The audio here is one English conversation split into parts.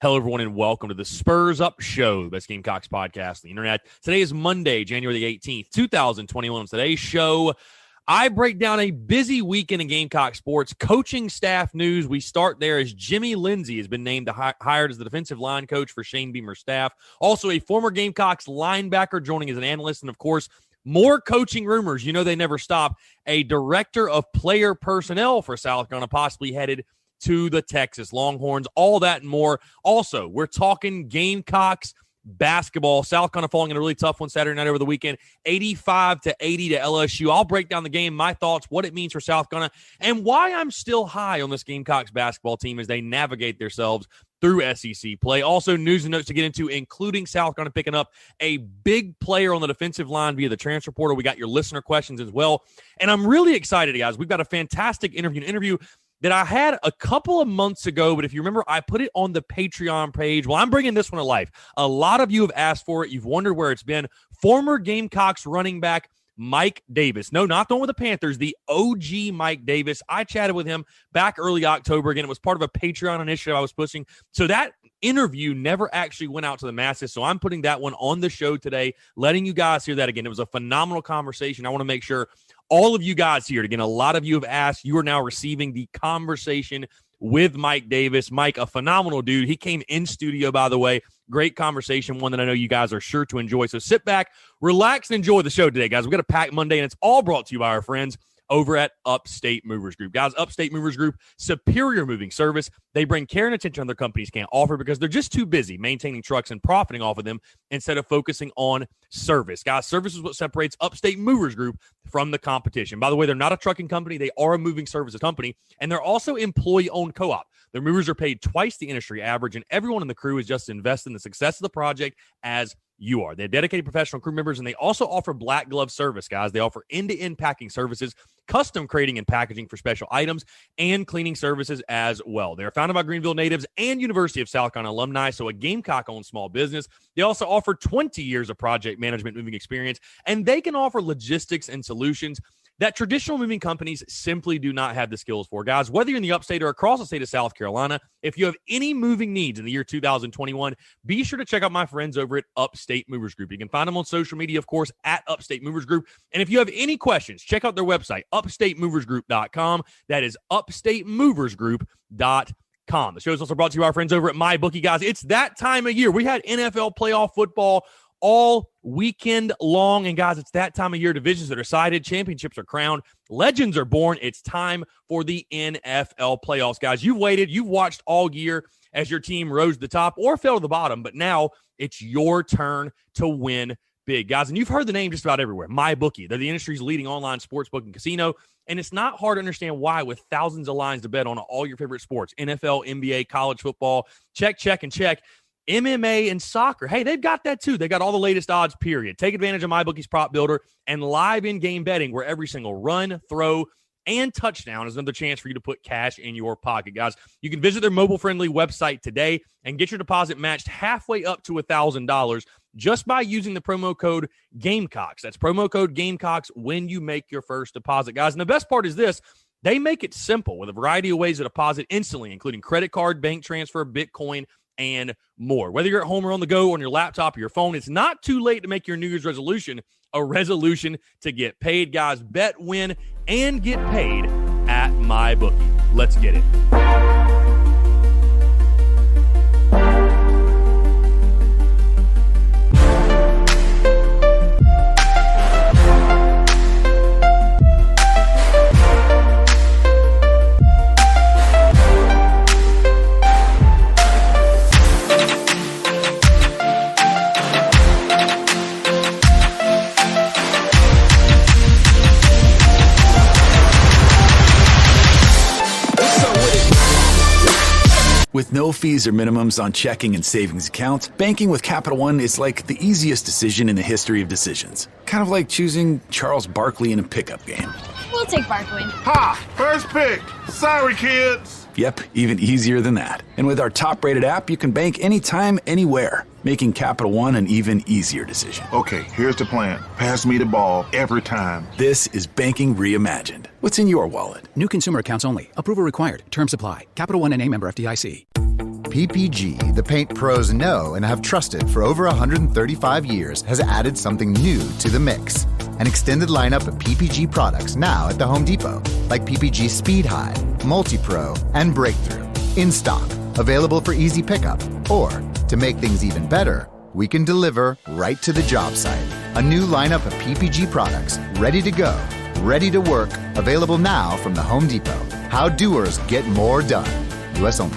Hello, everyone, and welcome to the Spurs Up Show, the best Gamecocks podcast on the internet. Today is Monday, January the 18th, 2021. On today's show, I break down a busy weekend in Gamecock sports. Coaching staff news, we start there as Jimmy Lindsey has been named hired as the defensive line coach for Shane Beamer's staff. Also, a former Gamecocks linebacker joining as an analyst, and, of course, more coaching rumors. You know they never stop. A director of player personnel for South Carolina possibly headed to the Texas Longhorns, all that and more. Also, we're talking Gamecocks basketball. South Carolina falling in a really tough one Saturday night over the weekend, 85-80 to LSU. I'll break down the game, my thoughts, what it means for South Carolina, and why I'm still high on this Gamecocks basketball team as they navigate themselves through SEC play. Also, news and notes to get into, including South Carolina picking up a big player on the defensive line via the transfer portal. We got your listener questions as well, and I'm really excited, guys. We've got a fantastic interview that I had a couple of months ago, but if you remember, I put it on the Patreon page. Well, I'm bringing this one to life. A lot of you have asked for it. You've wondered where it's been. Former Gamecocks running back Mike Davis. No, not the one with the Panthers, the OG Mike Davis. I chatted with him back early October. Again, it was part of a Patreon initiative I was pushing. So that interview never actually went out to the masses, so I'm putting that one on the show today, letting you guys hear that again. It was a phenomenal conversation. I want to make sure all of you guys here, again, a lot of you have asked, you are now receiving the conversation with Mike Davis. Mike, a phenomenal dude. He came in studio, by the way. Great conversation, one that I know you guys are sure to enjoy. So sit back, relax, and enjoy the show today, guys. We've got a packed Monday, and it's all brought to you by our friends over at Upstate Movers Group. Guys, Upstate Movers Group, superior moving service. They bring care and attention other companies can't offer because they're just too busy maintaining trucks and profiting off of them instead of focusing on service. Guys, service is what separates Upstate Movers Group from the competition. By the way, they're not a trucking company. They are a moving services company, and they're also employee-owned co-op. Their movers are paid twice the industry average, and everyone in the crew is just invested in the success of the project as you are. They have dedicated professional crew members, and they also offer black glove service, guys. They offer end-to-end packing services, custom crating and packaging for special items, and cleaning services as well. They are founded by Greenville natives and University of South Carolina alumni, so a Gamecock-owned small business. They also offer 20 years of project management moving experience, and they can offer logistics and solutions that traditional moving companies simply do not have the skills for. Guys, whether you're in the upstate or across the state of South Carolina, if you have any moving needs in the year 2021, be sure to check out my friends over at Upstate Movers Group. You can find them on social media, of course, at Upstate Movers Group. And if you have any questions, check out their website, upstatemoversgroup.com. That is upstatemoversgroup.com. The show is also brought to you by our friends over at MyBookie, guys. It's that time of year. We had NFL playoff football all weekend long. And guys, it's that time of year. Divisions are decided, championships are crowned, legends are born. It's time for the NFL playoffs, guys. You've waited, you've watched all year as your team rose to the top or fell to the bottom, but now it's your turn to win big, guys. And you've heard the name just about everywhere. MyBookie. They're the industry's leading online sportsbook and casino. And it's not hard to understand why, with thousands of lines to bet on all your favorite sports, NFL, NBA, college football, check, and check. MMA and soccer. Hey, they've got that too. They got all the latest odds, period. Take advantage of MyBookie's prop builder and live in-game betting where every single run, throw, and touchdown is another chance for you to put cash in your pocket, guys. You can visit their mobile-friendly website today and get your deposit matched halfway up to $1,000 just by using the promo code Gamecocks. That's promo code Gamecocks when you make your first deposit, guys. And the best part is this. They make it simple with a variety of ways to deposit instantly, including credit card, bank transfer, Bitcoin, and more. Whether you're at home or on the go, on your laptop or your phone, it's not too late to make your New Year's resolution a resolution to get paid, guys. Bet, win, and get paid at MyBookie. Let's get it. With no fees or minimums on checking and savings accounts, banking with Capital One is like the easiest decision in the history of decisions. Kind of like choosing Charles Barkley in a pickup game. We'll take Barkley. Ha! First pick. Sorry, kids. Yep, even easier than that. And with our top-rated app, you can bank anytime, anywhere, making Capital One an even easier decision. Okay, here's the plan. Pass me the ball every time. This is banking reimagined. What's in your wallet? New consumer accounts only. Approval required. Terms apply. Capital One N.A. member FDIC. PPG, the paint pros know and have trusted for over 135 years, has added something new to the mix. An extended lineup of PPG products now at the Home Depot, like PPG Speed High, Multi-Pro, and Breakthrough. In stock, available for easy pickup. Or, to make things even better, we can deliver right to the job site. A new lineup of PPG products, ready to go, ready to work, available now from the Home Depot. How doers get more done. U.S. only.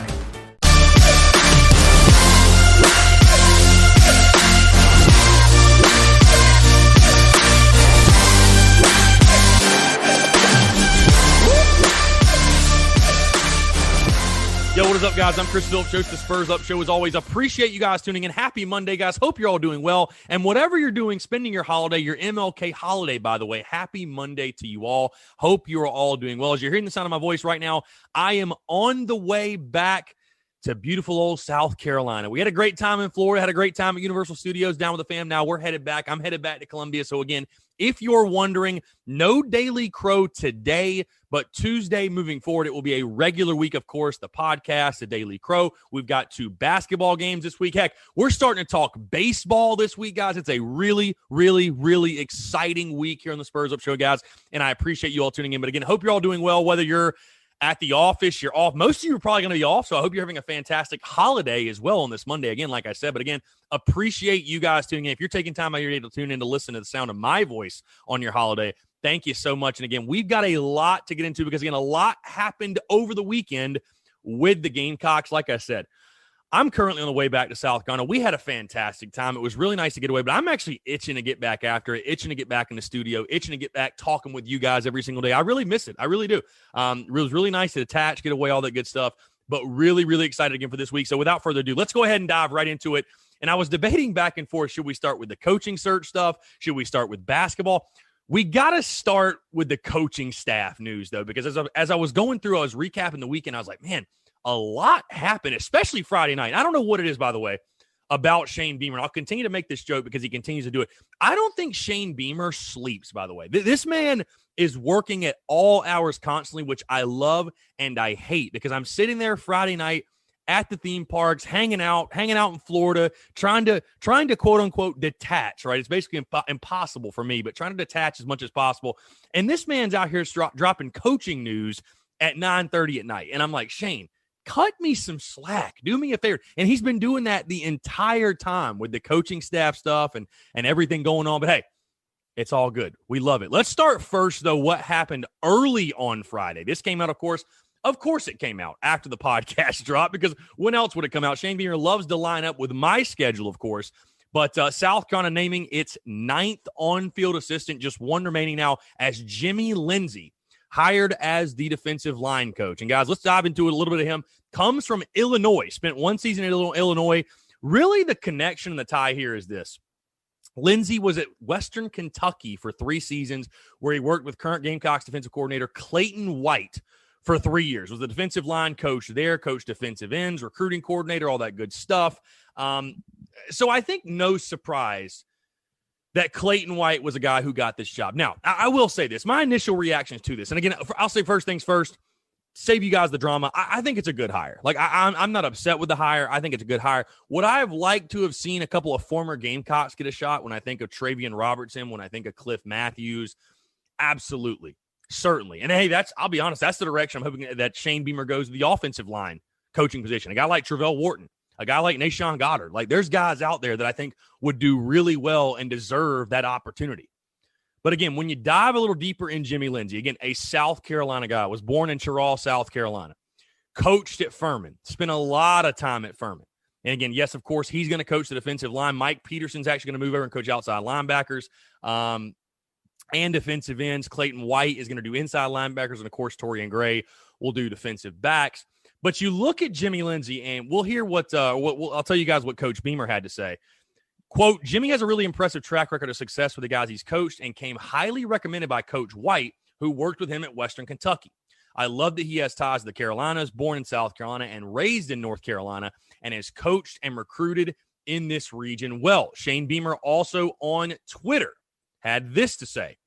Yo, what is up, guys? I'm Chris Phillips, host of the Spurs Up Show. As always, appreciate you guys tuning in. Happy Monday, guys. Hope you're all doing well. And whatever you're doing, spending your holiday, your MLK holiday, by the way, happy Monday to you all. Hope you are all doing well. As you're hearing the sound of my voice right now, I am on the way back to beautiful old South Carolina. We had a great time in Florida, had a great time at Universal Studios down with the fam. Now we're headed back. I'm headed back to Columbia. So again, if you're wondering, no Daily Crow today, but Tuesday moving forward, it will be a regular week, of course, the podcast, the Daily Crow. We've got 2 basketball games this week. Heck, we're starting to talk baseball this week, guys. It's a really, really, really exciting week here on the Spurs Up Show, guys, and I appreciate you all tuning in. But again, hope you're all doing well, whether you're at the office, you're off. Most of you are probably going to be off, so I hope you're having a fantastic holiday as well on this Monday. Again, like I said, but again, appreciate you guys tuning in. If you're taking time out of your day to tune in to listen to the sound of my voice on your holiday, thank you so much. And again, we've got a lot to get into because, again, a lot happened over the weekend with the Gamecocks. Like I said, I'm currently on the way back to South Carolina. We had a fantastic time. It was really nice to get away, but I'm actually itching to get back after it, itching to get back in the studio, itching to get back talking with you guys every single day. I really miss it. I really do. It was really nice to detach, get away, all that good stuff, but really, really excited again for this week. So without further ado, let's go ahead and dive right into it. And I was debating back and forth, should we start with the coaching search stuff? Should we start with basketball? We got to start with the coaching staff news, though, because as I was going through, I was recapping the weekend. I was like, man, a lot happened, especially Friday night. I don't know what it is, by the way, about Shane Beamer. And I'll continue to make this joke because he continues to do it. I don't think Shane Beamer sleeps, by the way. This man is working at all hours constantly, which I love and I hate, because I'm sitting there Friday night at the theme parks, hanging out in Florida, trying to quote unquote detach, right? It's basically impossible for me, but trying to detach as much as possible. And this man's out here dropping coaching news at 9:30 at night. And I'm like, Shane, cut me some slack. Do me a favor. And he's been doing that the entire time with the coaching staff stuff and everything going on. But hey, it's all good. We love it. Let's start first, though, what happened early on Friday. This came out, of course it came out after the podcast dropped, because when else would it come out? Shane Beamer loves to line up with my schedule, of course. But South Carolina naming its 9th on-field assistant, just one remaining now, as Jimmy Lindsey hired as the defensive line coach. And guys, let's dive into it a little bit of him. Comes from Illinois, spent one season in Illinois. Really, the connection and the tie here is this. Lindsey was at Western Kentucky for 3 seasons, where he worked with current Gamecocks defensive coordinator Clayton White for 3 years. Was the defensive line coach there, coached defensive ends, recruiting coordinator, all that good stuff. So I think no surprise that Clayton White was a guy who got this job. Now, I will say this. My initial reactions to this, and again, I'll say first things first, save you guys the drama. I think it's a good hire. Like, I'm not upset with the hire. I think it's a good hire. Would I have liked to have seen a couple of former Gamecocks get a shot when I think of Travian Robertson, when I think of Cliff Matthews? Absolutely. Certainly. And hey, I'll be honest, that's the direction I'm hoping that Shane Beamer goes with the offensive line coaching position. A guy like Travell Wharton, a guy like Nashawn Goddard. Like, there's guys out there that I think would do really well and deserve that opportunity. But again, when you dive a little deeper in Jimmy Lindsey, again, a South Carolina guy, was born in Cheraw, South Carolina, coached at Furman, spent a lot of time at Furman. And again, yes, of course, he's going to coach the defensive line. Mike Peterson's actually going to move over and coach outside linebackers and defensive ends. Clayton White is going to do inside linebackers. And of course, Torian Gray will do defensive backs. But you look at Jimmy Lindsey, and we'll hear what I'll tell you guys what Coach Beamer had to say. Quote, Jimmy has a really impressive track record of success with the guys he's coached and came highly recommended by Coach White, who worked with him at Western Kentucky. I love that he has ties to the Carolinas, born in South Carolina and raised in North Carolina, and has coached and recruited in this region well. Shane Beamer also on Twitter had this to say.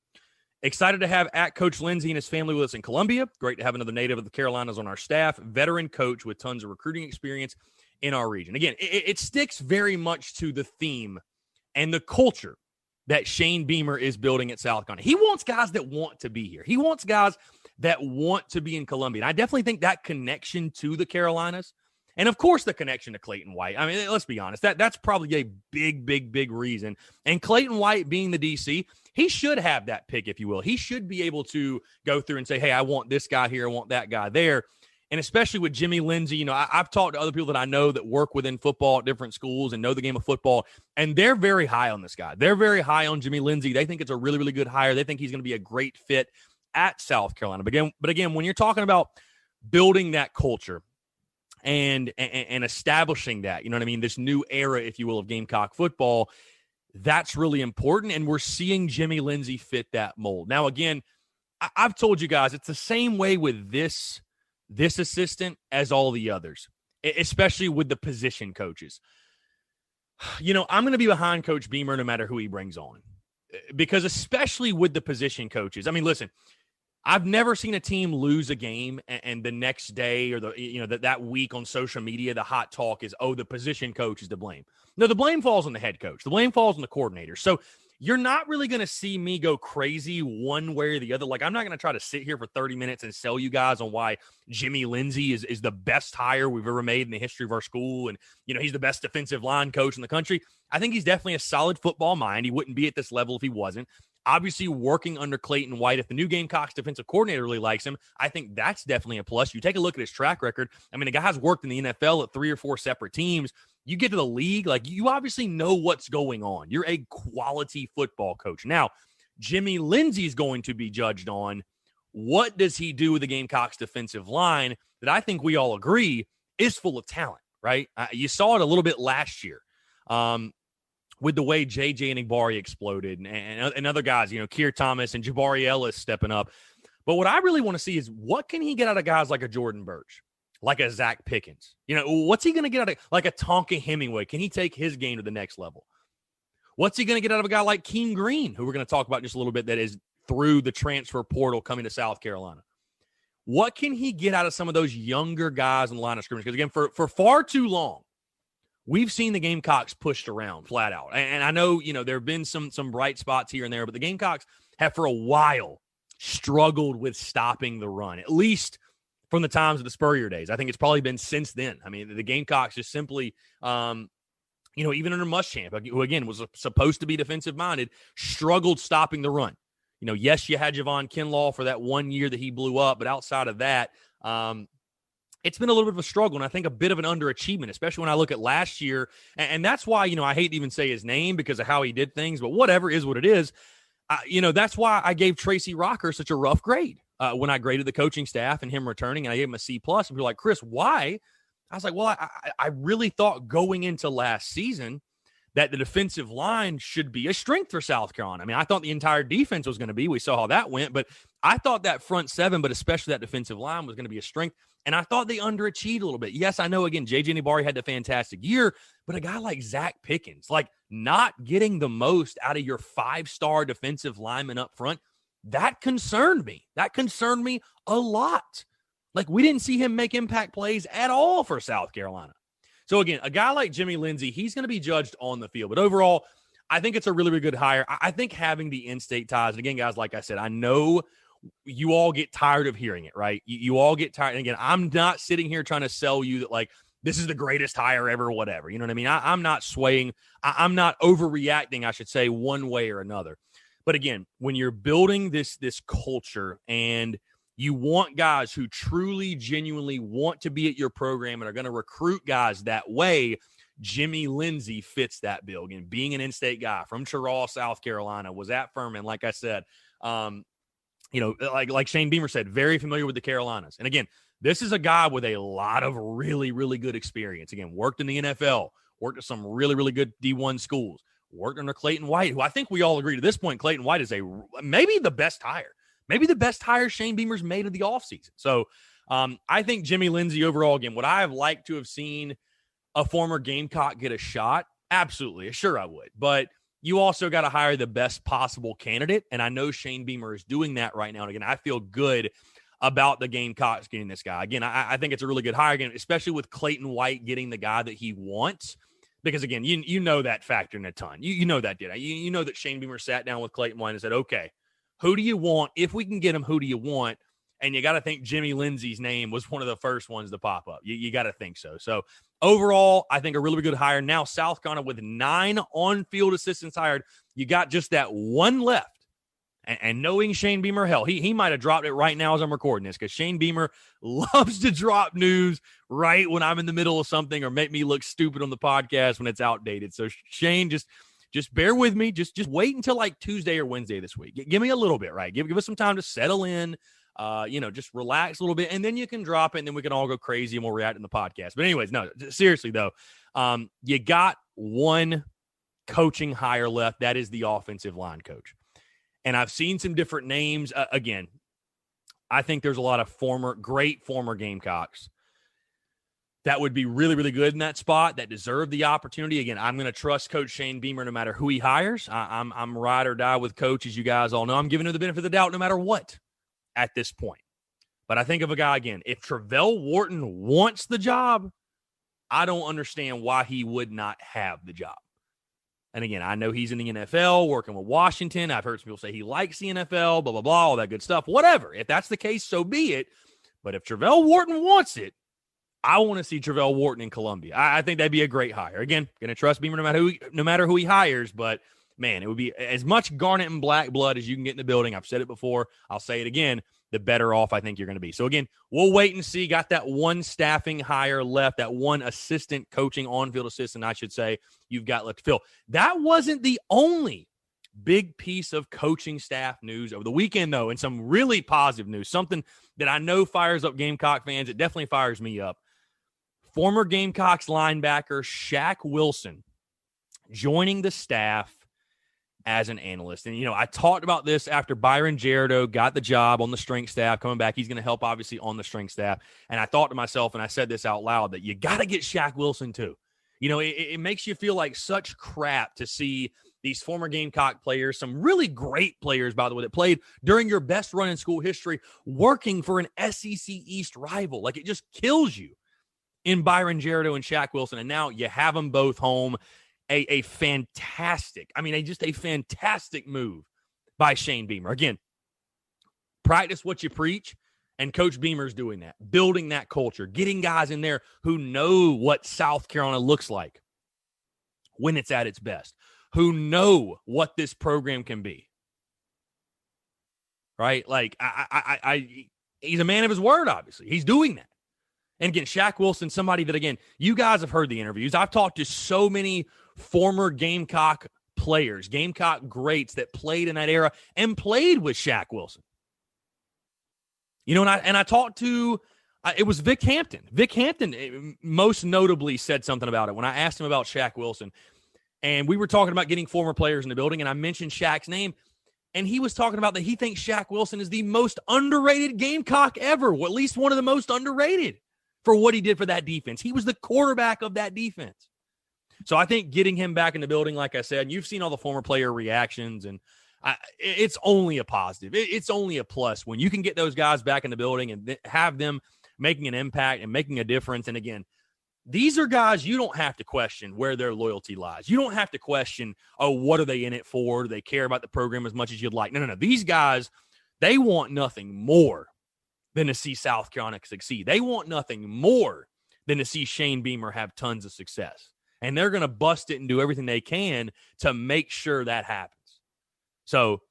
Excited to have at Coach Lindsey and his family with us in Columbia. Great to have another native of the Carolinas on our staff. Veteran coach with tons of recruiting experience in our region. Again, it sticks very much to the theme and the culture that Shane Beamer is building at South Carolina. He wants guys that want to be here. He wants guys that want to be in Columbia. And I definitely think that connection to the Carolinas, and of course the connection to Clayton White. I mean, let's be honest, that's probably a big reason. And Clayton White being the DC, he should have that pick, if you will. He should be able to go through and say, hey, I want this guy here, I want that guy there. And especially with Jimmy Lindsey, I've talked to other people that I know that work within football at different schools and know the game of football, and they're very high on this guy. They're very high on Jimmy Lindsey. They think it's a really good hire. They think he's going to be a great fit at South Carolina. But again, when you're talking about building that culture and establishing that, this new era, if you will, of Gamecock football, that's really important. And we're seeing Jimmy Lindsey fit that mold. Now, again, I've told you guys, it's the same way with this assistant as all the others, especially with the position coaches. I'm going to be behind Coach Beamer no matter who he brings on, because especially with the position coaches. I mean, listen, I've never seen a team lose a game and the next day or that week on social media, the hot talk is, oh, the position coach is to blame. No, the blame falls on the head coach. The blame falls on the coordinator. So you're not really going to see me go crazy one way or the other. Like, I'm not going to try to sit here for 30 minutes and sell you guys on why Jimmy Lindsey is the best hire we've ever made in the history of our school. And, he's the best defensive line coach in the country. I think he's definitely a solid football mind. He wouldn't be at this level if he wasn't. Obviously, working under Clayton White, if the new Gamecocks defensive coordinator really likes him, I think that's definitely a plus. You take a look at his track record. I mean, the guy's worked in the NFL at 3 or 4 separate teams. You get to the league, like, you obviously know what's going on. You're a quality football coach. Now, Jimmy Lindsey is going to be judged on what does he do with the Gamecocks defensive line that I think we all agree is full of talent, right? You saw it a little bit last year. With the way J.J. and Igbari exploded and other guys, Keir Thomas and Jabari Ellis stepping up. But what I really want to see is, what can he get out of guys like a Jordan Birch, like a Zach Pickens? What's he going to get out of, like, a Tonka Hemingway? Can he take his game to the next level? What's he going to get out of a guy like Keem Green, who we're going to talk about in just a little bit, that is through the transfer portal coming to South Carolina? What can he get out of some of those younger guys in the line of scrimmage? Because, again, for far too long, we've seen the Gamecocks pushed around flat out. And I know, there have been some bright spots here and there, but the Gamecocks have for a while struggled with stopping the run, at least from the times of the Spurrier days. I think it's probably been since then. I mean, the Gamecocks just simply, even under Muschamp, who, again, was supposed to be defensive-minded, struggled stopping the run. Yes, you had Javon Kinlaw for that 1 year that he blew up, but outside of that, it's been a little bit of a struggle, and I think a bit of an underachievement, especially when I look at last year. And that's why, I hate to even say his name because of how he did things, but whatever is what it is. That's why I gave Tracy Rocker such a rough grade when I graded the coaching staff and him returning, and I gave him a C+. And people were like, Chris, why? I was like, well, I really thought going into last season that the defensive line should be a strength for South Carolina. I mean, I thought the entire defense was going to be. We saw how that went, but I thought that front seven, but especially that defensive line, was going to be a strength. And I thought they underachieved a little bit. Yes, I know, again, J.J. Nibari had a fantastic year, but a guy like Zach Pickens, like, not getting the most out of your 5-star defensive lineman up front, that concerned me. That concerned me a lot. Like, we didn't see him make impact plays at all for South Carolina. So, again, a guy like Jimmy Lindsey, he's going to be judged on the field. But overall, I think it's a really good hire. I think having the in-state ties, and again, guys, like I said, I know you all get tired of hearing it, right? You all get tired. And again, I'm not sitting here trying to sell you that, like, this is the greatest hire ever, whatever. You know what I mean? I'm not swaying. I'm not overreacting, I should say, one way or another. But again, when you're building this culture and you want guys who truly, genuinely want to be at your program and are going to recruit guys that way, Jimmy Lindsey fits that bill. Again, being an in-state guy from Cheraw, South Carolina, was at Furman, like I said, like Shane Beamer said, very familiar with the Carolinas. And again, this is a guy with a lot of really, really good experience. Again, worked in the NFL, worked at some really, really good D1 schools, worked under Clayton White, who I think we all agree to this point, Clayton White is maybe the best hire. Maybe the best hire Shane Beamer's made of the offseason. So I think Jimmy Lindsey overall, again, would I have liked to have seen a former Gamecock get a shot? Absolutely. Sure I would. But you also got to hire the best possible candidate. And I know Shane Beamer is doing that right now. And again, I feel good about the Gamecocks getting this guy. Again, I think it's a really good hire, again, especially with Clayton White getting the guy that he wants. Because, again, you know that factor in a ton. You know that, did I? You know that Shane Beamer sat down with Clayton White and said, okay, who do you want? If we can get him, who do you want? And you got to think Jimmy Lindsey's name was one of the first ones to pop up. You got to think so. So, overall, I think a really good hire. Now, South Carolina with 9 on-field assistants hired, you got just that one left. And knowing Shane Beamer, hell, he might have dropped it right now as I'm recording this, because Shane Beamer loves to drop news right when I'm in the middle of something or make me look stupid on the podcast when it's outdated. So, Shane, just bear with me. Just wait until like Tuesday or Wednesday this week. Give me a little bit, right? Give us some time to settle in, just relax a little bit, and then you can drop it, and then we can all go crazy and we'll react in the podcast. But anyways, no, seriously, though, you got one coaching hire left. That is the offensive line coach. And I've seen some different names. Again, I think there's a lot of great former Gamecocks that would be really, really good in that spot, that deserve the opportunity. Again, I'm going to trust Coach Shane Beamer no matter who he hires. I'm ride or die with Coach, as you guys all know. I'm giving him the benefit of the doubt no matter what at this point. But I think of a guy, again, if Travell Wharton wants the job, I don't understand why he would not have the job. And again, I know he's in the NFL working with Washington. I've heard some people say he likes the NFL, blah, blah, blah, all that good stuff. Whatever. If that's the case, so be it. But if Travell Wharton wants it, I want to see Travell Wharton in Columbia. I think that'd be a great hire. Again, going to trust Beamer no matter who he hires. But, man, it would be as much garnet and black blood as you can get in the building. I've said it before. I'll say it again. The better off I think you're going to be. So, again, we'll wait and see. Got that one staffing hire left, that one assistant coaching, on-field assistant, I should say, you've got left to fill. That wasn't the only big piece of coaching staff news over the weekend, though, and some really positive news, something that I know fires up Gamecock fans. It definitely fires me up. Former Gamecocks linebacker Shaq Wilson joining the staff as an analyst. And, I talked about this after Byron Gerardo got the job on the strength staff, coming back. He's going to help, obviously, on the strength staff. And I thought to myself, and I said this out loud, that you got to get Shaq Wilson, too. It makes you feel like such crap to see these former Gamecock players, some really great players, by the way, that played during your best run in school history, working for an SEC East rival. Like, it just kills you in Byron Gerardo and Shaq Wilson. And now you have them both home. A fantastic move by Shane Beamer. Again, practice what you preach, and Coach Beamer's doing that, building that culture, getting guys in there who know what South Carolina looks like when it's at its best, who know what this program can be. Right? Like, he's a man of his word, obviously. He's doing that. And again, Shaq Wilson, somebody that, again, you guys have heard the interviews. I've talked to so many former Gamecock players, Gamecock greats that played in that era and played with Shaq Wilson. And I talked to, it was Vic Hampton. Vic Hampton most notably said something about it when I asked him about Shaq Wilson. And we were talking about getting former players in the building, and I mentioned Shaq's name. And he was talking about that he thinks Shaq Wilson is the most underrated Gamecock ever, or at least one of the most underrated for what he did for that defense. He was the quarterback of that defense. So I think getting him back in the building, like I said, you've seen all the former player reactions, and it's only a positive. It's only a plus when you can get those guys back in the building and have them making an impact and making a difference. And again, these are guys you don't have to question where their loyalty lies. You don't have to question, what are they in it for? Do they care about the program as much as you'd like? No. These guys, they want nothing more than to see South Carolina succeed. They want nothing more than to see Shane Beamer have tons of success. And they're going to bust it and do everything they can to make sure that happens. So,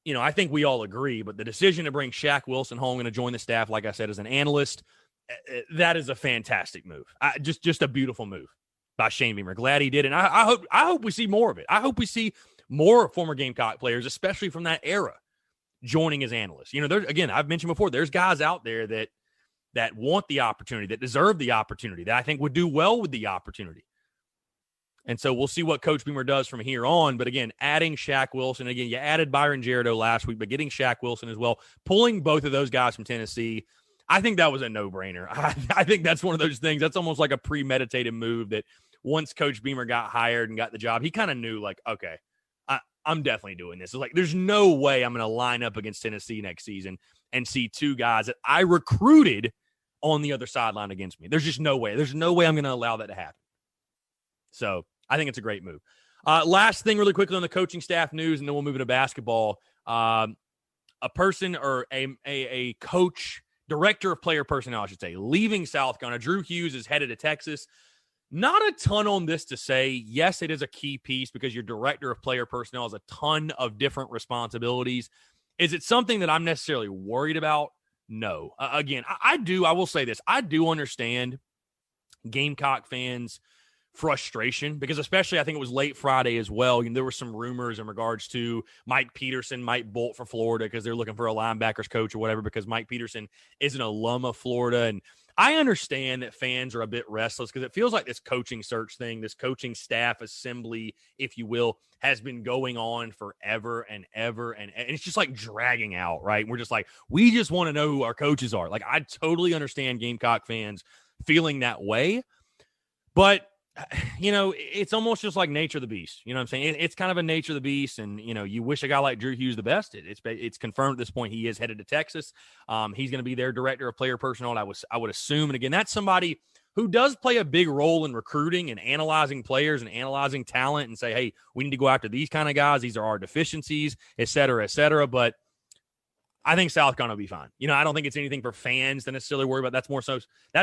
I think we all agree, but the decision to bring Shaq Wilson home and to join the staff, like I said, as an analyst, that is a fantastic move. Just a beautiful move by Shane Beamer. Glad he did it. And I hope we see more of it. I hope we see more former Gamecock players, especially from that era, joining as analysts. Again, I've mentioned before, there's guys out there that want the opportunity, that deserve the opportunity, that I think would do well with the opportunity. And so we'll see what Coach Beamer does from here on. But again, adding Shaq Wilson, again, you added Byron Gerardo last week, but getting Shaq Wilson as well, pulling both of those guys from Tennessee, I think that was a no-brainer. I think that's one of those things. That's almost like a premeditated move that once Coach Beamer got hired and got the job, he kind of knew, like, okay, I'm definitely doing this. It's like, there's no way I'm going to line up against Tennessee next season and see two guys that I recruited on the other sideline against me. There's just no way. There's no way I'm going to allow that to happen. So I think it's a great move. Last thing really quickly on the coaching staff news, and then we'll move into basketball. A person or a coach, director of player personnel, I should say, leaving South Carolina. Drew Hughes is headed to Texas. Not a ton on this to say. Yes, it is a key piece because your director of player personnel has a ton of different responsibilities. Is it something that I'm necessarily worried about? No. Again, I will say this. I do understand Gamecock fans' frustration because especially I think it was late Friday as well. There were some rumors in regards to Mike Peterson might bolt for Florida because they're looking for a linebackers coach or whatever because Mike Peterson is an alum of Florida. And I understand that fans are a bit restless because it feels like this coaching search thing, this coaching staff assembly, if you will, has been going on forever and ever. And it's just like dragging out, right? We're just like, we just want to know who our coaches are. Like, I totally understand Gamecock fans feeling that way. But it's almost just like nature of the beast. You know what I'm saying? It's kind of a nature of the beast. And, you wish a guy like Drew Hughes the best. It's confirmed at this point he is headed to Texas. He's going to be their director of player personnel. I would assume. And again, that's somebody who does play a big role in recruiting and analyzing players and analyzing talent and say, hey, we need to go after these kind of guys. These are our deficiencies, et cetera, et cetera. But I think South Carolina will be fine. I don't think it's anything for fans to necessarily worry about. That's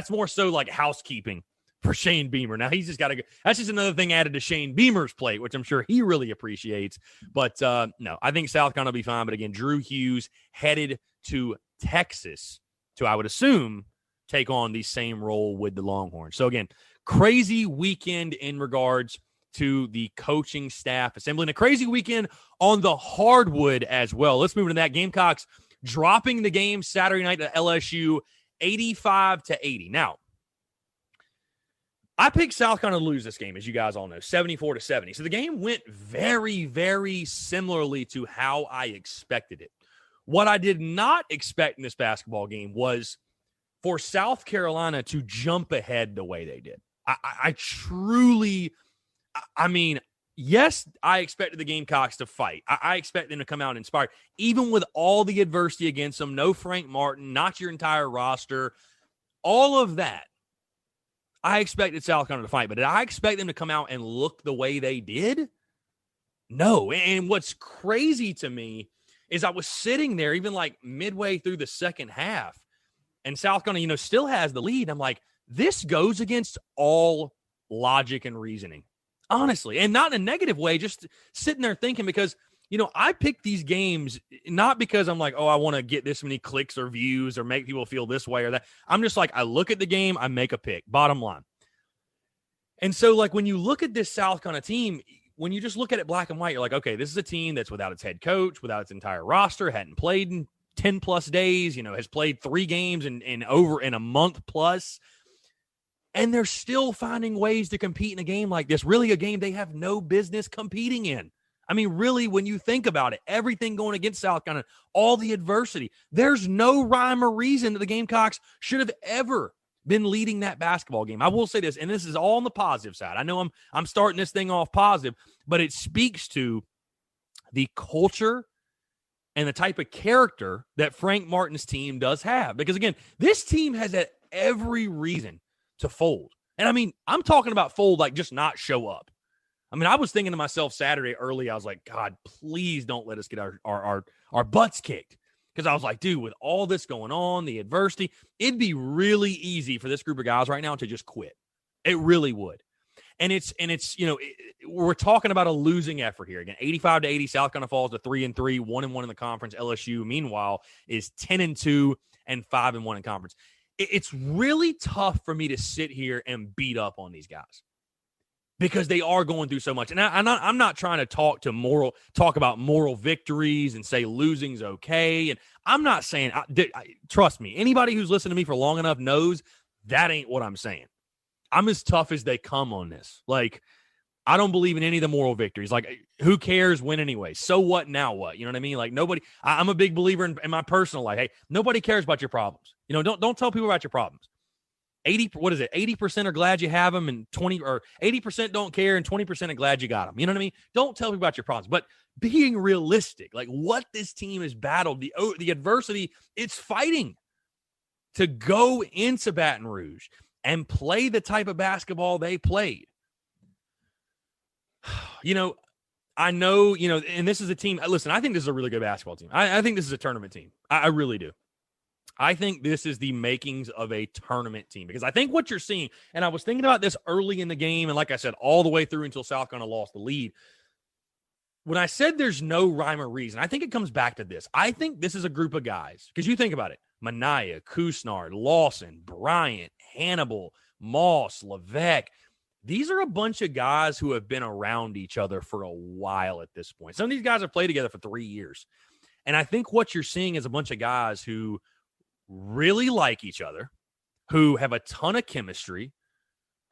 more so like housekeeping for Shane Beamer. Now he's just got to go. That's just another thing added to Shane Beamer's plate, which I'm sure he really appreciates. But no, I think South Carolina will be fine. But again, Drew Hughes headed to Texas to, I would assume, take on the same role with the Longhorns. So again, crazy weekend in regards to the coaching staff assembly, and a crazy weekend on the hardwood as well. Let's move into that. Gamecocks dropping the game Saturday night at LSU 85-80. Now, I picked South Carolina to lose this game, as you guys all know, 74-70. So the game went very, very similarly to how I expected it. What I did not expect in this basketball game was for South Carolina to jump ahead the way they did. I truly, yes, I expected the Gamecocks to fight. I expect them to come out inspired, even with all the adversity against them. No Frank Martin, not your entire roster, all of that. I expected South Carolina to fight, but did I expect them to come out and look the way they did? No. And what's crazy to me is I was sitting there even like midway through the second half, and South Carolina, still has the lead. I'm like, this goes against all logic and reasoning, honestly, and not in a negative way, just sitting there thinking because, I pick these games not because I'm like, oh, I want to get this many clicks or views or make people feel this way or that. I'm just like, I look at the game, I make a pick, bottom line. And so, like, when you look at this South Carolina team, when you just look at it black and white, you're like, okay, this is a team that's without its head coach, without its entire roster, hadn't played in 10 plus days, has played 3 games in a month plus. And they're still finding ways to compete in a game like this, really a game they have no business competing in. I mean, really, when you think about it, everything going against South Carolina, all the adversity, there's no rhyme or reason that the Gamecocks should have ever been leading that basketball game. I will say this, and this is all on the positive side. I know I'm starting this thing off positive, but it speaks to the culture and the type of character that Frank Martin's team does have. Because, again, this team has had every reason to fold. And, I'm talking about fold like just not show up. I was thinking to myself Saturday early, I was like, God, please don't let us get our butts kicked. Because I was like, dude, with all this going on, the adversity, it'd be really easy for this group of guys right now to just quit. It really would. And we're talking about a losing effort here. Again, 85-80, South Carolina falls to 3-3, 1-1 in the conference. LSU, meanwhile, is 10-2 and 5-1 in conference. It's really tough for me to sit here and beat up on these guys, because they are going through so much. And I'm not trying to talk about moral victories and say losing's okay. And I'm not saying, trust me, anybody who's listened to me for long enough knows that ain't what I'm saying. I'm as tough as they come on this. Like, I don't believe in any of the moral victories. Like, who cares when anyway? So what, now what? You know what I mean? Like, nobody, I'm a big believer in my personal life. Hey, nobody cares about your problems. Don't tell people about your problems. 80% are glad you have them, and 80% don't care, and 20% are glad you got them. You know what I mean? Don't tell people about your problems, but being realistic, like what this team has battled, the adversity it's fighting to go into Baton Rouge and play the type of basketball they played. I know, and this is a team. Listen, I think this is a really good basketball team. I think this is a tournament team. I really do. I think this is the makings of a tournament team, because I think what you're seeing, and I was thinking about this early in the game, and like I said, all the way through until South Carolina lost the lead. When I said there's no rhyme or reason, I think it comes back to this. I think this is a group of guys, because you think about it, Minaya, Kusnard, Lawson, Bryant, Hannibal, Moss, Levesque. These are a bunch of guys who have been around each other for a while at this point. Some of these guys have played together for 3 years. And I think what you're seeing is a bunch of guys who really like each other, who have a ton of chemistry,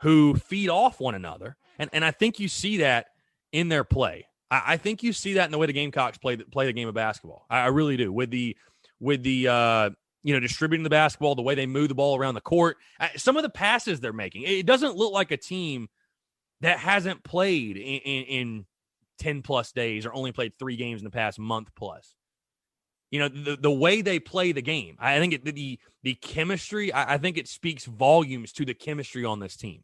who feed off one another. And I think you see that in their play. I think you see that in the way the Gamecocks play the game of basketball. I really do. With the distributing the basketball, the way they move the ball around the court, some of the passes they're making. It doesn't look like a team that hasn't played in 10-plus days or only played 3 games in the past month plus. The way they play the game, I think the chemistry, I think it speaks volumes to the chemistry on this team.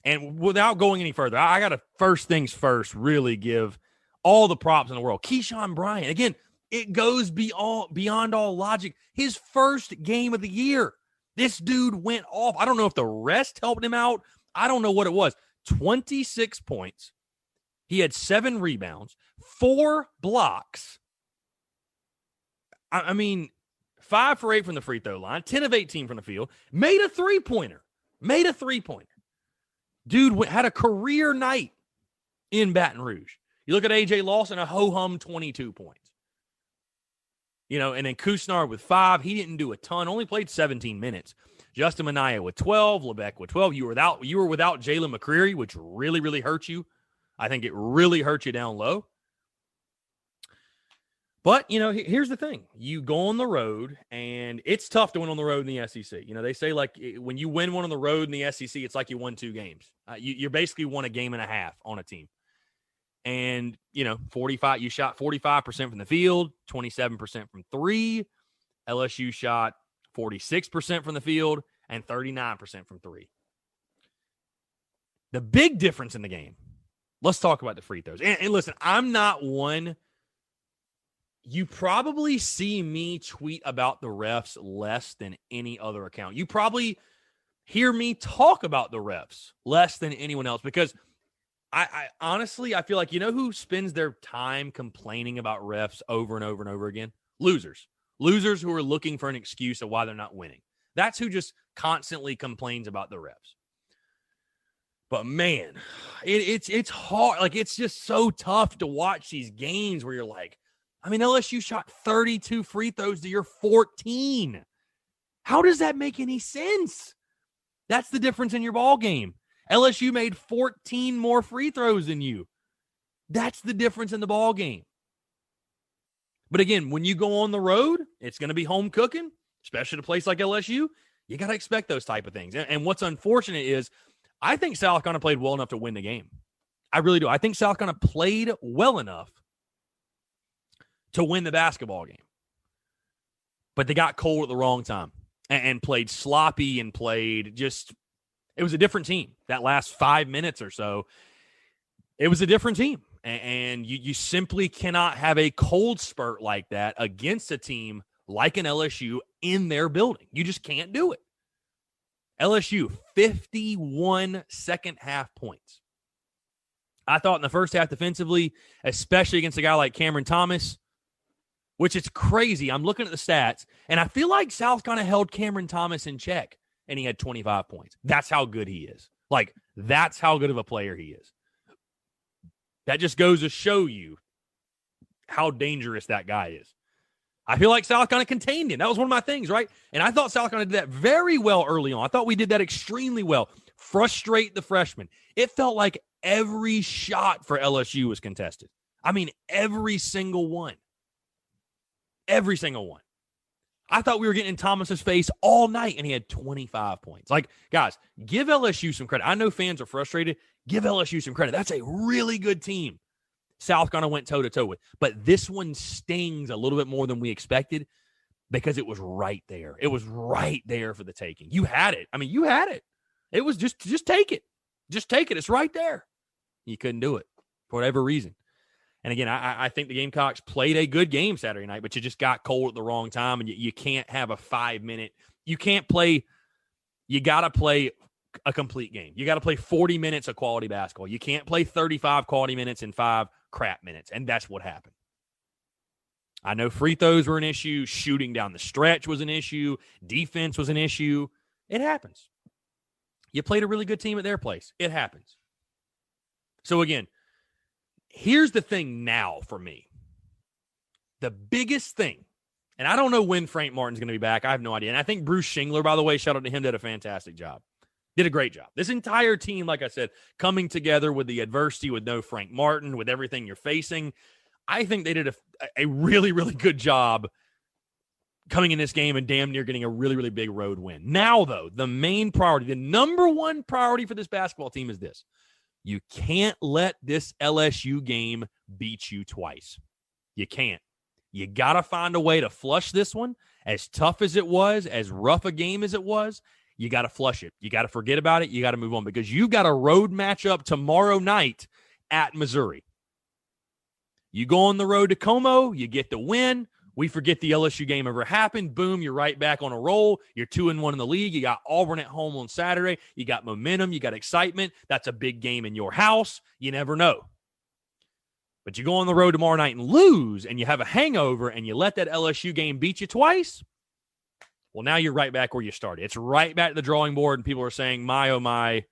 And without going any further, I got to first things first really give all the props in the world. Keyshawn Bryant, again, it goes beyond all logic. His first game of the year, this dude went off. I don't know if the rest helped him out. I don't know what it was. 26 points. He had 7 rebounds, 4 blocks. I mean, 5 for 8 from the free throw line, 10 of 18 from the field, made a three-pointer. Dude had a career night in Baton Rouge. You look at A.J. Lawson, a ho-hum 22 points. And then Kusnard with 5. He didn't do a ton, only played 17 minutes. Justin Minaya with 12, Lebeck with 12. You were without Jalen McCreary, which really, really hurt you. I think it really hurt you down low. But, here's the thing. You go on the road, and it's tough to win on the road in the SEC. They say, like, when you win one on the road in the SEC, it's like you won 2 games. You basically won a game and a half on a team. And, 45, you shot 45% from the field, 27% from 3. LSU shot 46% from the field and 39% from 3. The big difference in the game, let's talk about the free throws. And listen, I'm not one. You probably see me tweet about the refs less than any other account. You probably hear me talk about the refs less than anyone else, because I honestly, I feel like, who spends their time complaining about refs over and over and over again? Losers who are looking for an excuse of why they're not winning. That's who just constantly complains about the refs. But man, it's hard. Like, it's just so tough to watch these games where you're like, LSU shot 32 free throws to your 14. How does that make any sense? That's the difference in your ball game. LSU made 14 more free throws than you. That's the difference in the ball game. But again, when you go on the road, it's going to be home cooking, especially at a place like LSU. You got to expect those type of things. And what's unfortunate is I think South Carolina played well enough to win the game. I really do. I think South Carolina played well enough to win the basketball game. But they got cold at the wrong time and played sloppy and played just – it was a different team. That last 5 minutes or so, it was a different team. And you simply cannot have a cold spurt like that against a team like an LSU in their building. You just can't do it. LSU, 51 second-half points. I thought in the first half defensively, especially against a guy like Cameron Thomas, which is crazy. I'm looking at the stats, and I feel like South Carolina held Cameron Thomas in check, and he had 25 points. That's how good he is. Like, that's how good of a player he is. That just goes to show you how dangerous that guy is. I feel like South Carolina contained him. That was one of my things, right? And I thought South Carolina did that very well early on. I thought we did that extremely well. Frustrate the freshmen. It felt like every shot for LSU was contested. Every single one. Every single one. I thought we were getting in Thomas's face all night, and he had 25 points. Like, guys, give LSU some credit. I know fans are frustrated. Give LSU some credit. That's a really good team South Carolina went toe-to-toe with. But this one stings a little bit more than we expected because it was right there. It was right there for the taking. You had it. I mean, you had it. It was just take it. Just take it. It's right there. You couldn't do it for whatever reason. And again, I think the Gamecocks played a good game Saturday night, but you just got cold at the wrong time, and you can't have a 5-minute. You can't play. You got to play a complete game. You got to play 40 minutes of quality basketball. You can't play 35 quality minutes and 5 crap minutes, and that's what happened. I know free throws were an issue. Shooting down the stretch was an issue. Defense was an issue. It happens. You played a really good team at their place. It happens. So again, here's the thing now for me. The biggest thing, and I don't know when Frank Martin's going to be back. I have no idea. And I think Bruce Shingler, by the way, shout out to him, did a fantastic job. Did a great job. This entire team, like I said, coming together with the adversity, with no Frank Martin, with everything you're facing, I think they did a really, really good job coming in this game and damn near getting a really, really big road win. Now, though, the main priority, the number one priority for this basketball team is this. You can't let this LSU game beat you twice. You can't. You got to find a way to flush this one. As tough as it was, as rough a game as it was, you got to flush it. You got to forget about it. You got to move on because you've got a road matchup tomorrow night at Missouri. You go on the road to Como, you get the win. We forget the LSU game ever happened. Boom, you're right back on a roll. You're 2-1 in the league. You got Auburn at home on Saturday. You got momentum. You got excitement. That's a big game in your house. You never know. But you go on the road tomorrow night and lose, and you have a hangover, and you let that LSU game beat you twice. Well, now you're right back where you started. It's right back to the drawing board, and people are saying, my, oh my,